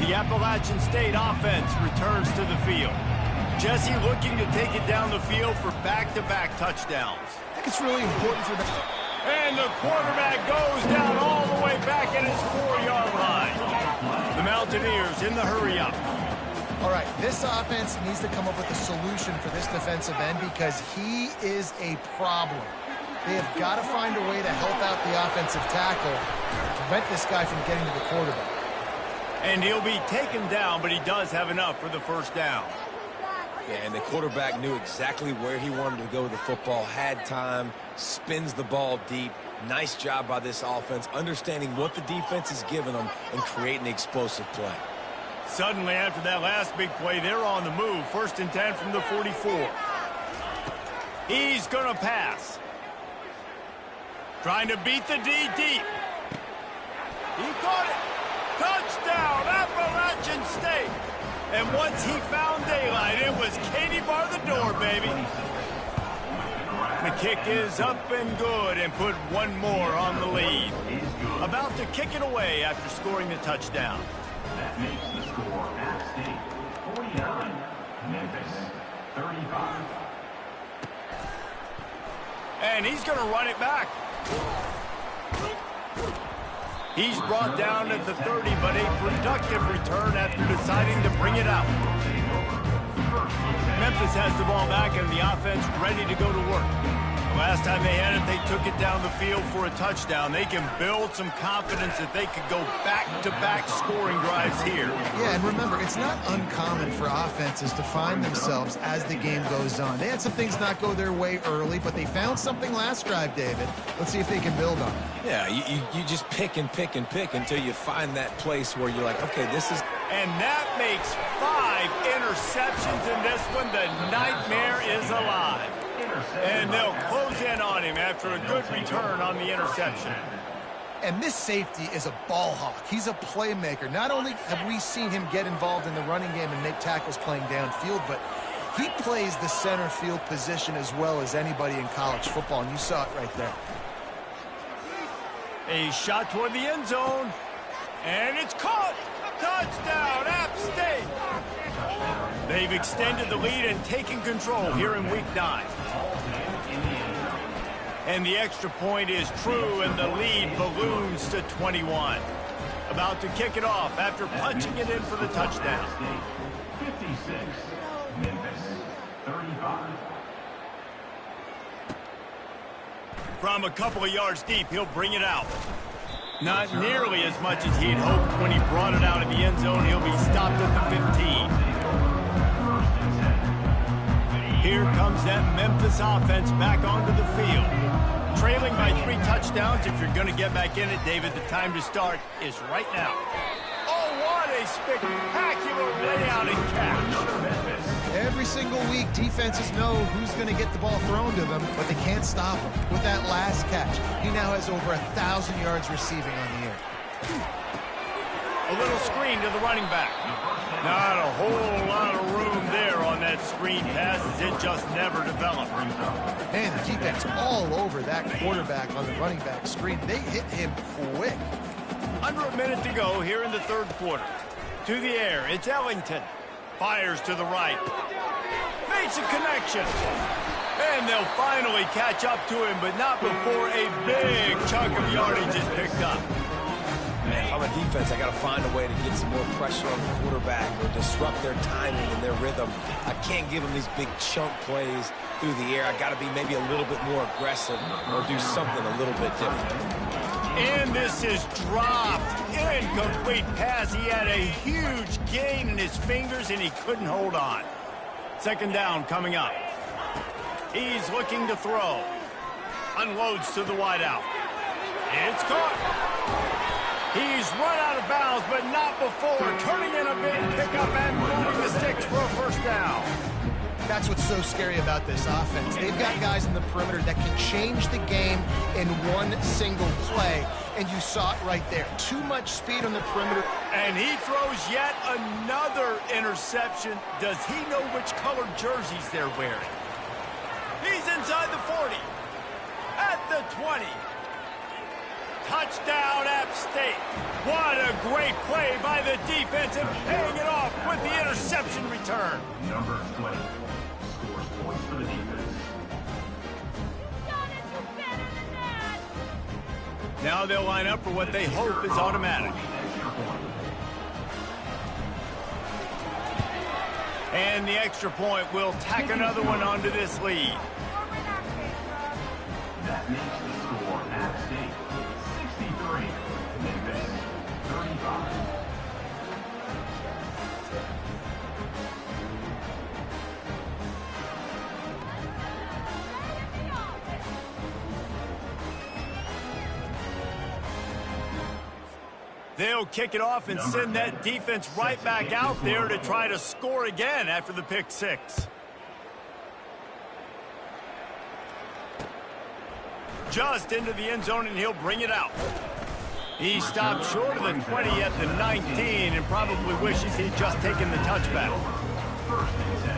S1: The Appalachian State offense returns to the field. Jesse looking to take it down the field for back-to-back touchdowns.
S2: I think it's really important for them.
S1: And the quarterback goes down all the way back at his 4-yard line. The Mountaineers in the hurry-up.
S2: All right, this offense needs to come up with a solution for this defensive end because he is a problem. They have got to find a way to help out the offensive tackle to prevent this guy from getting to the quarterback.
S1: And he'll be taken down, but he does have enough for the first down.
S3: Yeah, and the quarterback knew exactly where he wanted to go with the football, had time, spins the ball deep. Nice job by this offense, understanding what the defense is giving them and creating the explosive play.
S1: Suddenly, after that last big play, they're on the move. 1st and 10 from the 44. He's going to pass. Trying to beat the D deep. He caught it. Touchdown, Appalachian State. And once he found daylight, it was Katie bar the door, baby. The kick is up and good and put one more on the lead. About to kick it away after scoring the touchdown.
S4: That makes the score App State 49, Memphis 35.
S1: And he's going to run it back. He's brought down at the 30, but a productive return after deciding to bring it out. Memphis has the ball back and the offense ready to go to work. Last time they had it, they took it down the field for a touchdown. They can build some confidence that they could go back-to-back scoring drives here.
S2: Yeah, and remember, it's not uncommon for offenses to find themselves as the game goes on. They had some things not go their way early, but they found something last drive, David. Let's see if they can build on it.
S3: Yeah, you just pick and pick and pick until you find that place where you're like, okay, this is...
S1: And that makes 5 interceptions in this one. The nightmare is alive. And they'll close in on him after a good return on the interception.
S2: And this safety is a ball hawk. He's a playmaker. Not only have we seen him get involved in the running game and make tackles playing downfield, but he plays the center field position as well as anybody in college football, and you saw it right there.
S1: A shot toward the end zone, and it's caught. Touchdown, App State. They've extended the lead and taken control here in Week 9. And the extra point is true, and the lead balloons to 21. About to kick it off after punching it in for the touchdown.
S4: 56, Memphis 35.
S1: From a couple of yards deep, he'll bring it out. Not nearly as much as he'd hoped when he brought it out of the end zone. He'll be stopped at the 15. Here comes that Memphis offense back onto the field. Trailing by 3 touchdowns. If you're going to get back in it, David, the time to start is right now. Oh, what a spectacular layout and catch.
S2: Every single week, defenses know who's going to get the ball thrown to them, but they can't stop him. With that last catch, he now has over 1,000 yards receiving on the year.
S1: A little screen to the running back. Not a whole lot of room there on that screen pass as it just never developed.
S2: Man, the defense all over that quarterback on the running back screen. They hit him quick.
S1: Under a minute to go here in the 3rd quarter. To the air, it's Ellington. Fires to the right. Makes a connection. And they'll finally catch up to him, but not before a big chunk of yardage is picked up.
S3: Man, if I'm a defense, I got to find a way to get some more pressure on the quarterback or disrupt their timing and their rhythm. I can't give them these big chunk plays through the air. I got to be maybe a little bit more aggressive or do something a little bit different.
S1: And this is dropped. Incomplete pass. He had a huge gain in his fingers, and he couldn't hold on. Second down coming up. He's looking to throw. Unloads to the wideout. It's caught. He's run out of bounds, but not before turning in a big pickup and moving the sticks for a first down.
S2: That's what's so scary about this offense. They've got guys in the perimeter that can change the game in one single play, and you saw it right there. Too much speed on the perimeter.
S1: And he throws yet another interception. Does he know which colored jerseys they're wearing? He's inside the 40. At the 20. Touchdown, App State. What a great play by the defense and paying it off with the interception return.
S4: Number 20 scores points for the defense.
S1: Now they'll line up for what they hope is automatic. And the extra point will tack another one onto this lead.
S4: That makes the score App State 63, Memphis 35.
S1: They'll kick it off and send that defense right back out there to try to score again after the pick six. Just into the end zone, and he'll bring it out. He stopped short of the 20 at the 19 and probably wishes he'd just taken the touchback.
S4: First and 10.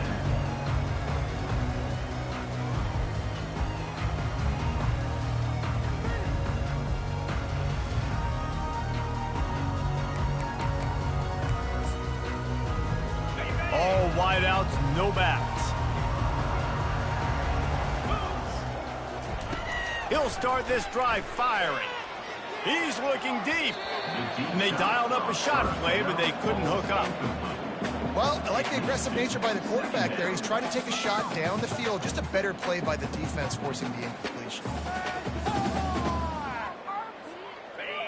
S1: All wideouts, no backs. He'll start this drive firing. He's looking deep. And they dialed up a shot play, but they couldn't hook up.
S2: Well, I like the aggressive nature by the quarterback there. He's trying to take a shot down the field. Just a better play by the defense, forcing the incompletion.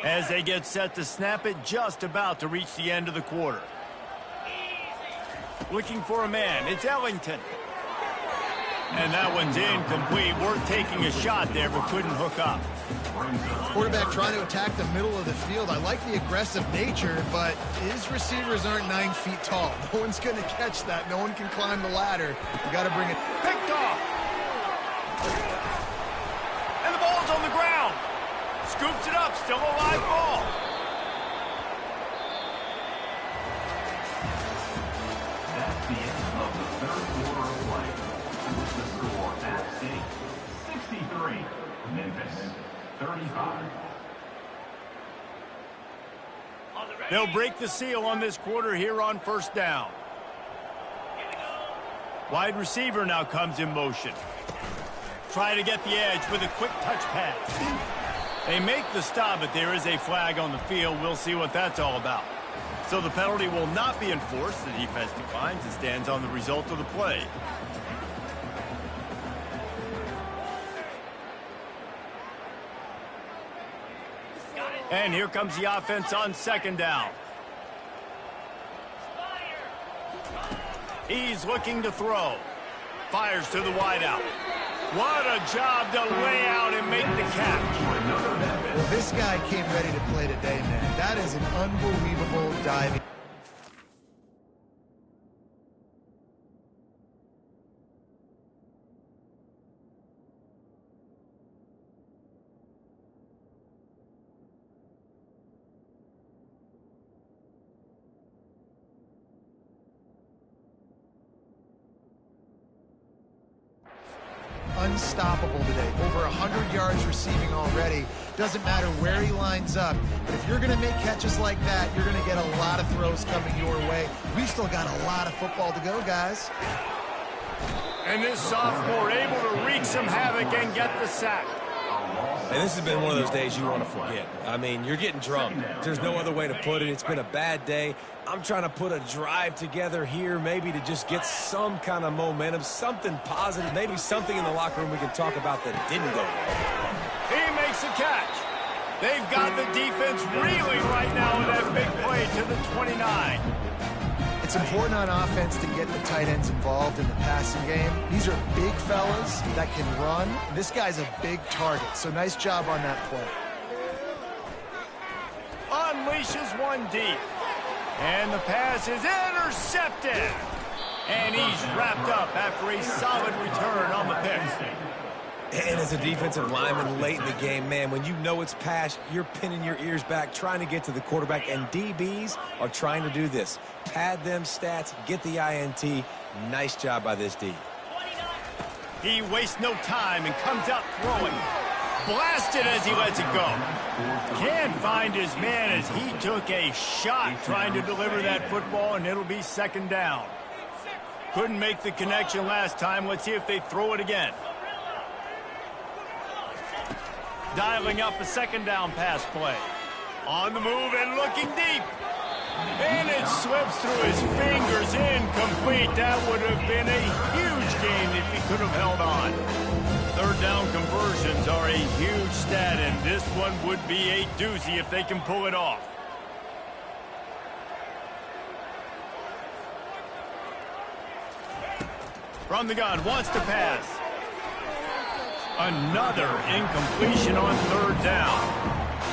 S1: As they get set to snap it, just about to reach the end of the quarter. Looking for a man. It's Ellington. And that one's incomplete. Worth taking a shot there, but couldn't hook up.
S2: Quarterback trying to attack the middle of the field. I like the aggressive nature, but his receivers aren't 9 feet tall. No one's going to catch that. No one can climb the ladder. You got to bring it.
S1: Picked off. And the ball's on the ground. Scoops it up. Still a live ball.
S4: That's the end of the third quarter of play. With the score App State 63, Memphis 35.
S1: They'll break the seal on this quarter here on first down. Wide receiver now comes in motion. Try to get the edge with a quick touch pass. They make the stop, but there is a flag on the field. We'll see what that's all about. So the penalty will not be enforced. The defense declines and stands on the result of the play. And here comes the offense on second down. He's looking to throw. Fires to the wideout. What a job to lay out and make the catch.
S2: Well, this guy came ready to play today, man. That is an unbelievable diving. Unstoppable today. Over 100 yards receiving already. Doesn't matter where he lines up. But if you're going to make catches like that, you're going to get a lot of throws coming your way. We've still got a lot of football to go, guys.
S1: And this sophomore able to wreak some havoc and get the sack.
S3: And this has been one of those days you want to forget. I mean, you're getting drunk. There's no other way to put it. It's been a bad day. I'm trying to put a drive together here, maybe to just get some kind of momentum, something positive, maybe something in the locker room we can talk about that didn't go well.
S1: He makes a catch. They've got the defense reeling right now with that big play to the 29.
S2: It's important on offense to get the tight ends involved in the passing game. These are big fellas that can run. This guy's a big target, so nice job on that play.
S1: Unleashes one deep. And the pass is intercepted. And he's wrapped up after a solid return on the pick.
S3: And as a defensive lineman late in the game, man, when you know it's pass, you're pinning your ears back, trying to get to the quarterback, and DBs are trying to do this. Pad them stats, get the INT. Nice job by this D.
S1: He wastes no time and comes out throwing. Blasted as he lets it go. Can't find his man as he took a shot trying to deliver that football, and it'll be second down. Couldn't make the connection last time. Let's see if they throw it again. Dialing up a second down pass play. On the move and looking deep. And it slips through his fingers, incomplete. That would have been a huge gain if he could have held on. Third down conversions are a huge stat, and this one would be a doozy if they can pull it off. From the gun, wants to pass. Another incompletion on third down.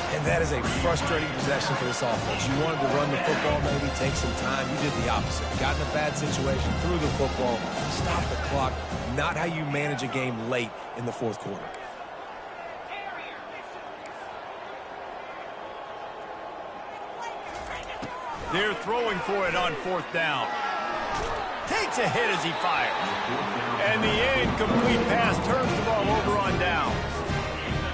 S3: And that is a frustrating possession for this offense. You wanted to run the football, maybe take some time. You did the opposite. Got in a bad situation, threw the football, stopped the clock. Not how you manage a game late in the fourth quarter.
S1: They're throwing for it on fourth down. Takes a hit as he fires. And the incomplete pass turns the ball over on down.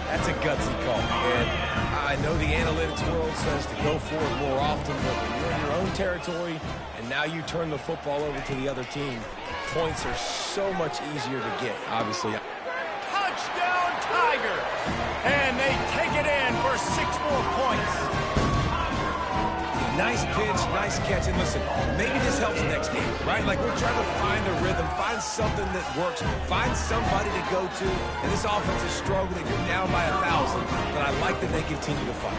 S3: That's a gutsy call. And I know the analytics world says to go for it more often, but when you're in your own territory and now you turn the football over to the other team, points are so much easier to get, obviously.
S1: Touchdown, Tiger! And they take it in for 6 more points.
S3: Nice pitch, nice catch. And listen, maybe this helps next game, right? Like we're trying to find a rhythm, find something that works, find somebody to go to. And this offense is struggling. You're down by 1,000, but I like that they continue to fight.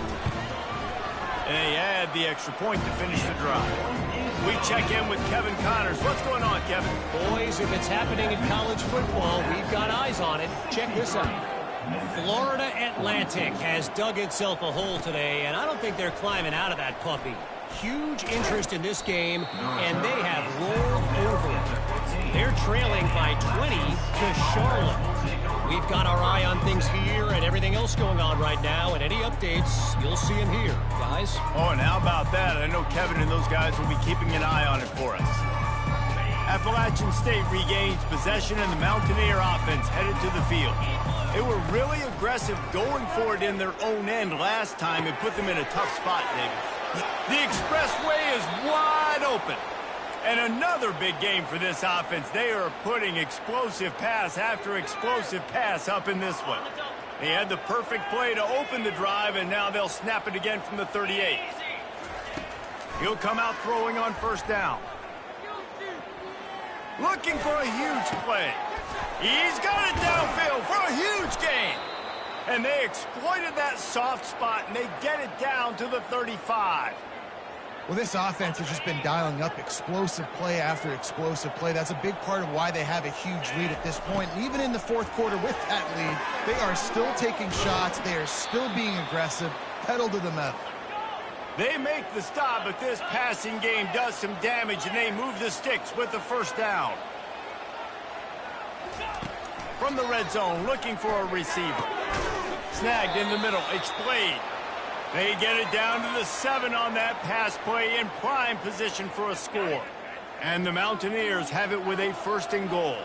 S1: And they add the extra point to finish the drive. We check in with Kevin Connors. What's going on, Kevin?
S5: Boys, if it's happening in college football, we've got eyes on it. Check this out. Florida Atlantic has dug itself a hole today, and I don't think they're climbing out of that puppy. Huge interest in this game, and they have rolled over it. They're trailing by 20 to Charlotte. We've got our eye on things here and everything else going on right now, and any updates, you'll see them here, guys.
S1: Oh, and how about that? I know Kevin and those guys will be keeping an eye on it for us. Appalachian State regains possession, and the Mountaineer offense headed to the field. They were really aggressive going for it in their own end last time and put them in a tough spot, David. The expressway is wide open. And another big game for this offense. They are putting explosive pass after explosive pass up in this one. They had the perfect play to open the drive, and now they'll snap it again from the 38. He'll come out throwing on first down. Looking for a huge play. He's got it downfield for a huge gain. And they exploited that soft spot, and they get it down to the 35.
S2: Well, this offense has just been dialing up explosive play after explosive play. That's a big part of why they have a huge lead at this point. And even in the fourth quarter with that lead, they are still taking shots. They are still being aggressive, pedal to the metal.
S1: They make the stop, but this passing game does some damage, and they move the sticks with the first down. From the red zone, looking for a receiver. Snagged in the middle. It's Blade. They get it down to the 7 on that pass play in prime position for a score. And the Mountaineers have it with a 1st and goal.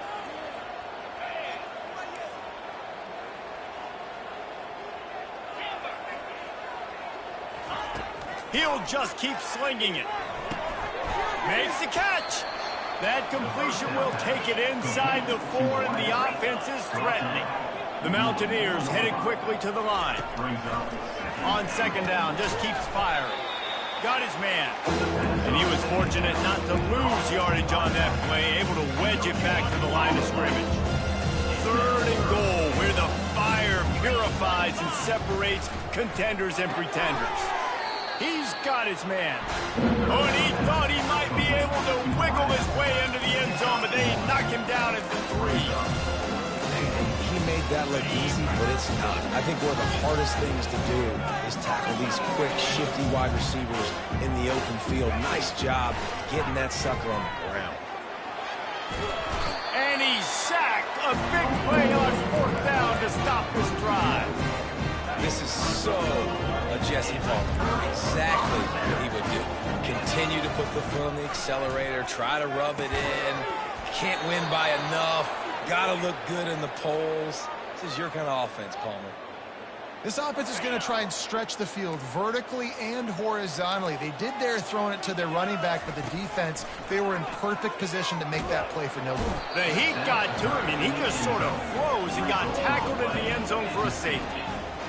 S1: He'll just keep slinging it. Makes the catch. That completion will take it inside the 4, and the offense is threatening. The Mountaineers headed quickly to the line. On second down, just keeps firing. Got his man. And he was fortunate not to lose yardage on that play, able to wedge it back to the line of scrimmage. 3rd and goal, where the fire purifies and separates contenders and pretenders. He's got his man. Oh, and he thought he might be able to wiggle his way into the end zone, but they knock him down at the 3.
S3: He made that look easy, but it's not. I think one of the hardest things to do is tackle these quick, shifty wide receivers in the open field. Nice job getting that sucker on the ground.
S1: And he's sacked. A big play on 4th down to stop this drive.
S3: This is so a Jesse Palmer. Exactly what he would do. Continue to put the foot on the accelerator, try to rub it in. Can't win by enough. Got to look good in the polls. This is your kind of offense, Palmer.
S2: This offense is going to try and stretch the field vertically and horizontally. They did there throwing it to their running back, but the defense, they were in perfect position to make that play for no goal.
S1: The heat got to him, and he just sort of froze and got tackled in the end zone for a safety.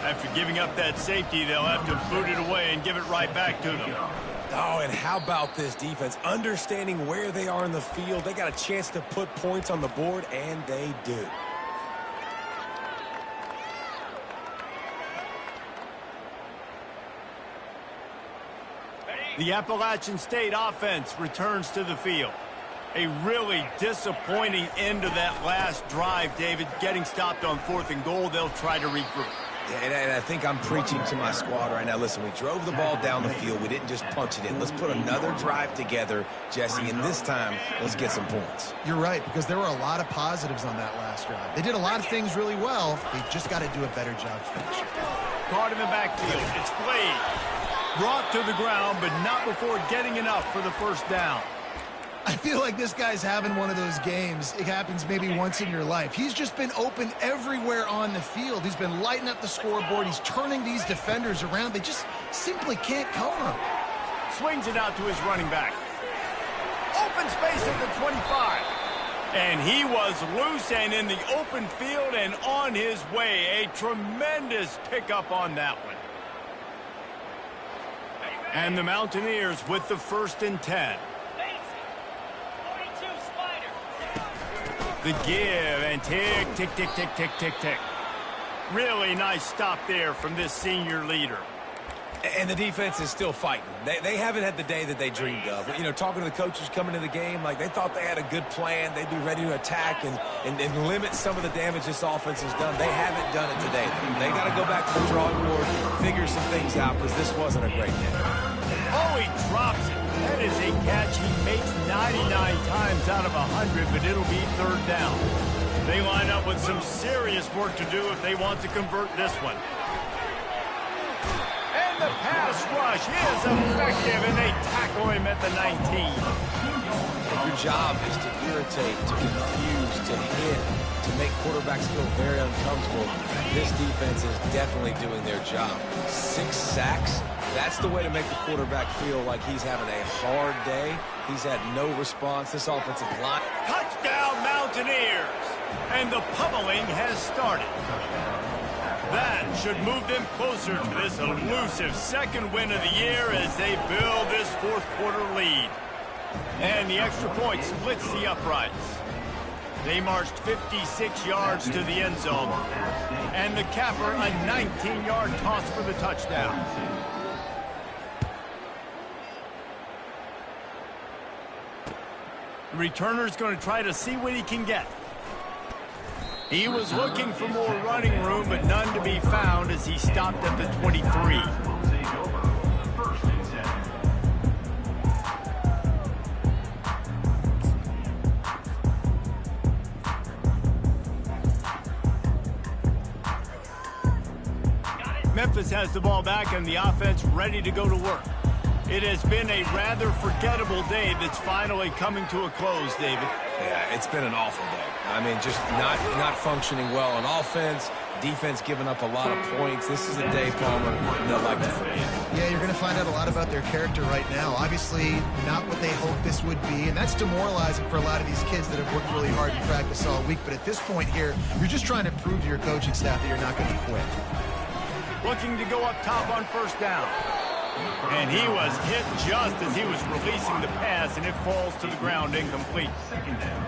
S1: After giving up that safety, they'll have to boot it away and give it right back to them.
S3: Oh, and how about this defense? Understanding where they are in the field. They got a chance to put points on the board, and they do.
S1: The Appalachian State offense returns to the field. A really disappointing end to that last drive, David. Getting stopped on 4th and goal, they'll try to regroup.
S3: And I think I'm preaching to my squad right now. Listen, we drove the ball down the field. We didn't just punch it in. Let's put another drive together, Jesse, and this time, let's get some points.
S2: You're right, because there were a lot of positives on that last drive. They did a lot of things really well. They just got to do a better job finishing.
S1: Caught in the backfield. It's played. Brought to the ground, but not before getting enough for the 1st down.
S2: I feel like this guy's having one of those games. It happens maybe once in your life. He's just been open everywhere on the field. He's been lighting up the scoreboard. He's turning these defenders around. They just simply can't cover him.
S1: Swings it out to his running back. Open space at the 25. And he was loose and in the open field and on his way. A tremendous pickup on that one. And the Mountaineers with the 1st and 10. The give and tick, tick, tick, tick, tick, tick, tick. Really nice stop there from this senior leader.
S3: And the defense is still fighting. They haven't had the day that they dreamed of. You know, talking to the coaches coming to the game, like they thought they had a good plan. They'd be ready to attack and limit some of the damage this offense has done. They haven't done it today. They got to go back to the drawing board, figure some things out, because this wasn't a great day.
S1: Oh, he drops it. That is a catch he makes 99 times out of 100, but it'll be 3rd down. They line up with some serious work to do if they want to convert this one. And the pass rush is effective, and they tackle him at the 19.
S3: Your job is to irritate, to confuse, to hit, to make quarterbacks feel very uncomfortable. This defense is definitely doing their job. 6 sacks. That's the way to make the quarterback feel like he's having a hard day. He's had no response. This offensive line.
S1: Touchdown, Mountaineers! And the pummeling has started. That should move them closer to this elusive 2nd win of the year as they build this 4th quarter lead. And the extra point splits the uprights. They marched 56 yards to the end zone. And the capper, a 19-yard toss for the touchdown. The returner's going to try to see what he can get. He was looking for more running room, but none to be found as he stopped at the 23. Memphis has the ball back and the offense ready to go to work. It has been a rather forgettable day that's finally coming to a close, David.
S3: Yeah, it's been an awful day. I mean, just not functioning well on offense, defense giving up a lot of points. This is a day, Palmer, they'll like to forget.
S2: Yeah, you're going to find out a lot about their character right now. Obviously, not what they hoped this would be, and that's demoralizing for a lot of these kids that have worked really hard in practice all week. But at this point here, you're just trying to prove to your coaching staff that you're not going to quit.
S1: Looking to go up top on 1st down. And he was hit just as he was releasing the pass, and it falls to the ground incomplete.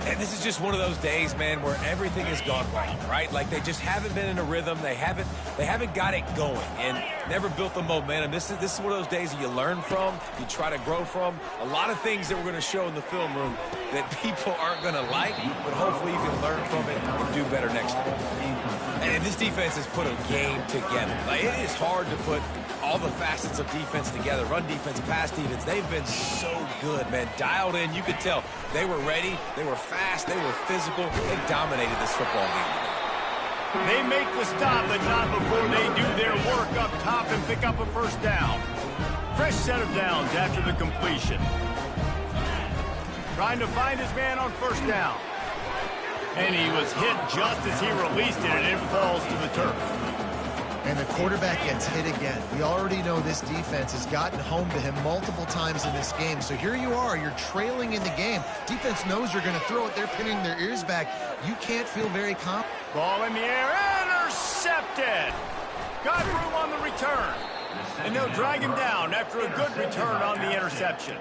S3: And this is just one of those days, man, where everything has gone right? Like they just haven't been in a rhythm. They haven't got it going and never built the momentum. This is one of those days that you learn from, you try to grow from. A lot of things that we're going to show in the film room that people aren't going to like, but hopefully you can learn from it and do better next time. And this defense has put a game together. Like, it is hard to put all the facets of defense together. Run defense, pass defense. They've been so good, man. Dialed in. You could tell they were ready. They were fast. They were physical. They dominated this football game.
S1: They make the stop, but not before they do their work up top and pick up a first down. Fresh set of downs after the completion. Trying to find his man on first down. And he was hit just as he released it, and it falls to the turf.
S2: And the quarterback gets hit again. We already know this defense has gotten home to him multiple times in this game. So here you are, you're trailing in the game. Defense knows you're going to throw it. They're pinning their ears back. You can't feel very confident.
S1: Ball in the air, intercepted. Got room on the return. And they'll drag him down after a good return on the interception.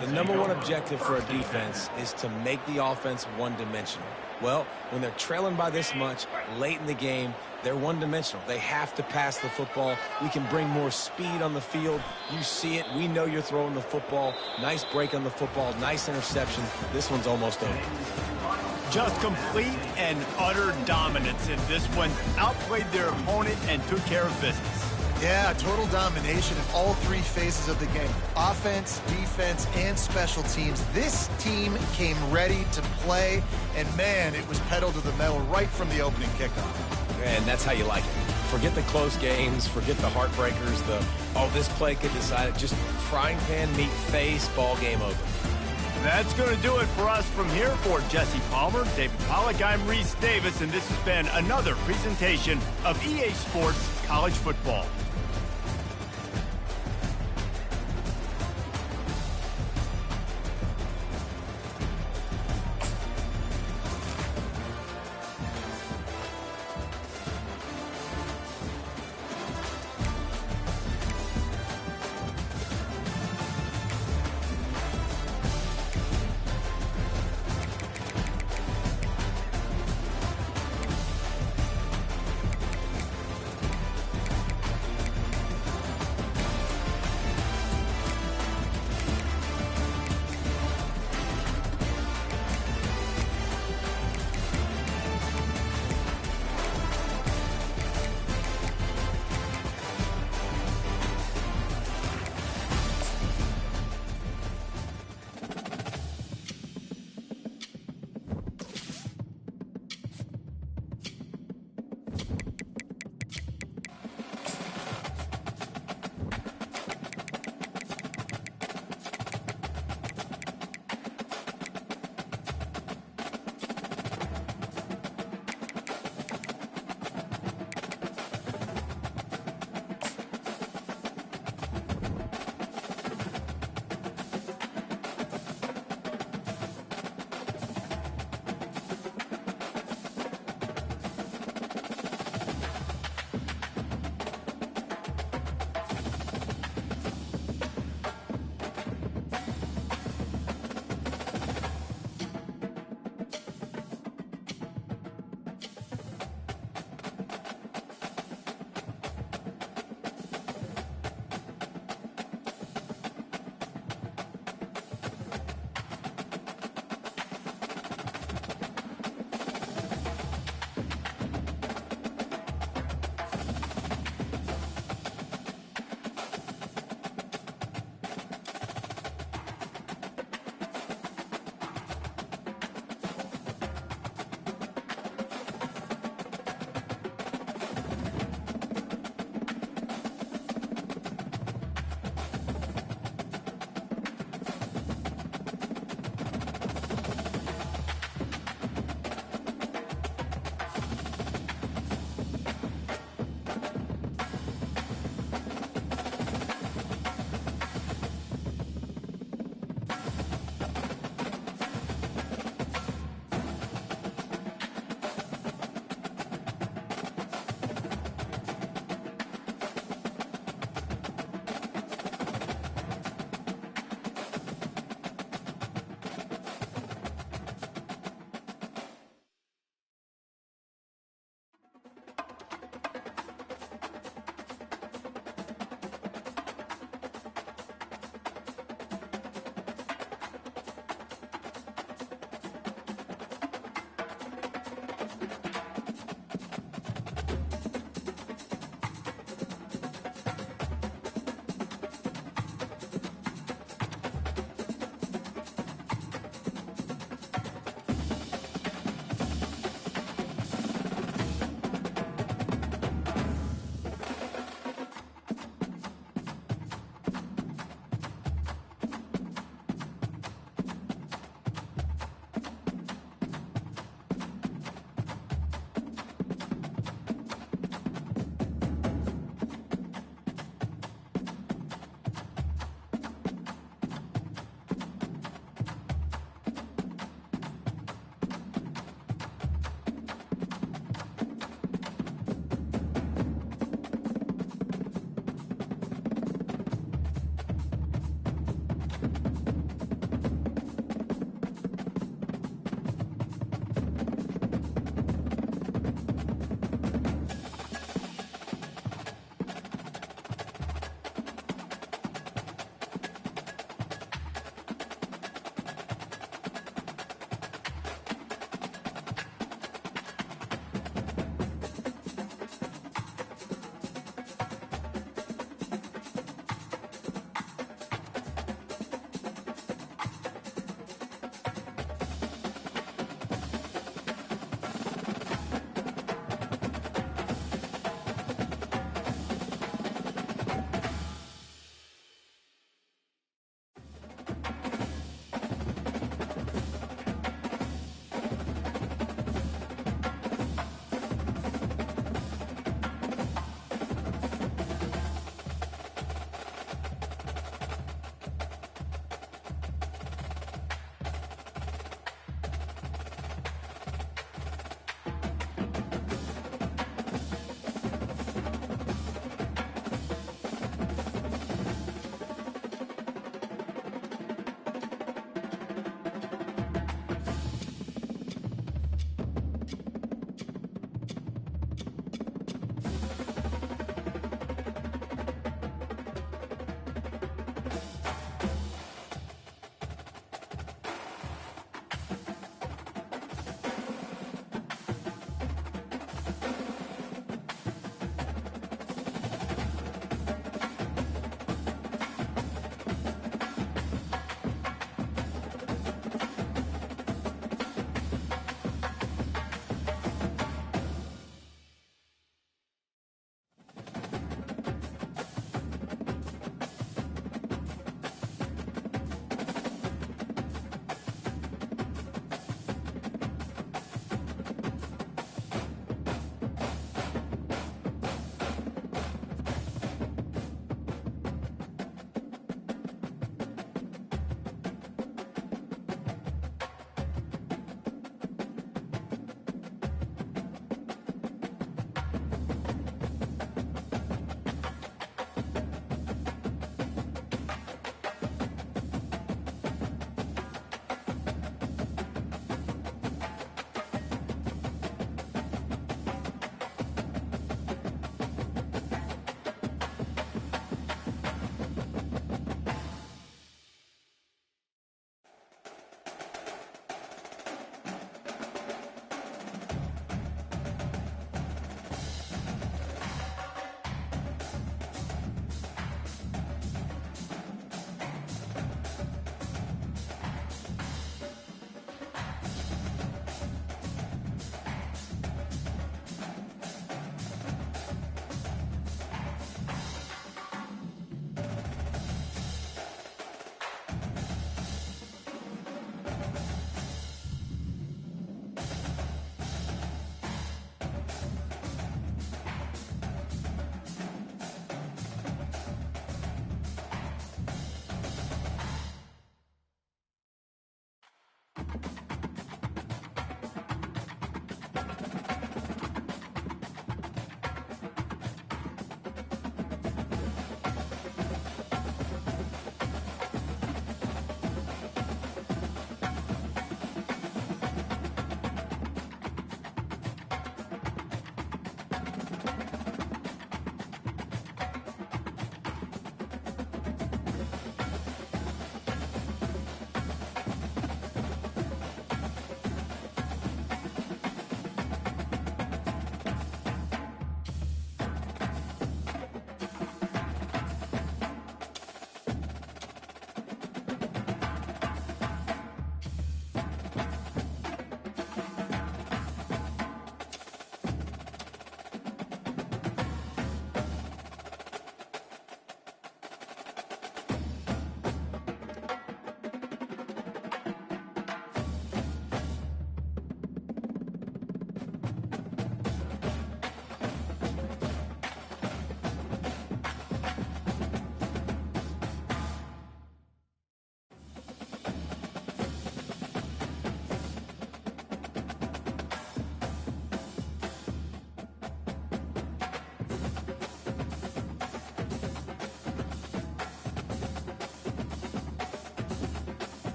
S3: The number one objective for a defense is to make the offense one-dimensional. Well, when they're trailing by this much late in the game, they're one-dimensional. They have to pass the football. We can bring more speed on the field. You see it. We know you're throwing the football. Nice break on the football. Nice interception. This one's almost over.
S1: Just complete and utter dominance in this one. Outplayed their opponent and took care of business.
S2: Yeah, total domination in all three phases of the game. Offense, defense, and special teams. This team came ready to play, and man, it was pedal to the metal right from the opening kickoff.
S3: And that's how you like it. Forget the close games, forget the heartbreakers, this play could decide it. Just frying pan, meat face, ball game over.
S1: That's going to do it for us from here. For Jesse Palmer, David Pollack, I'm Reese Davis, and this has been another presentation of EA Sports College Football.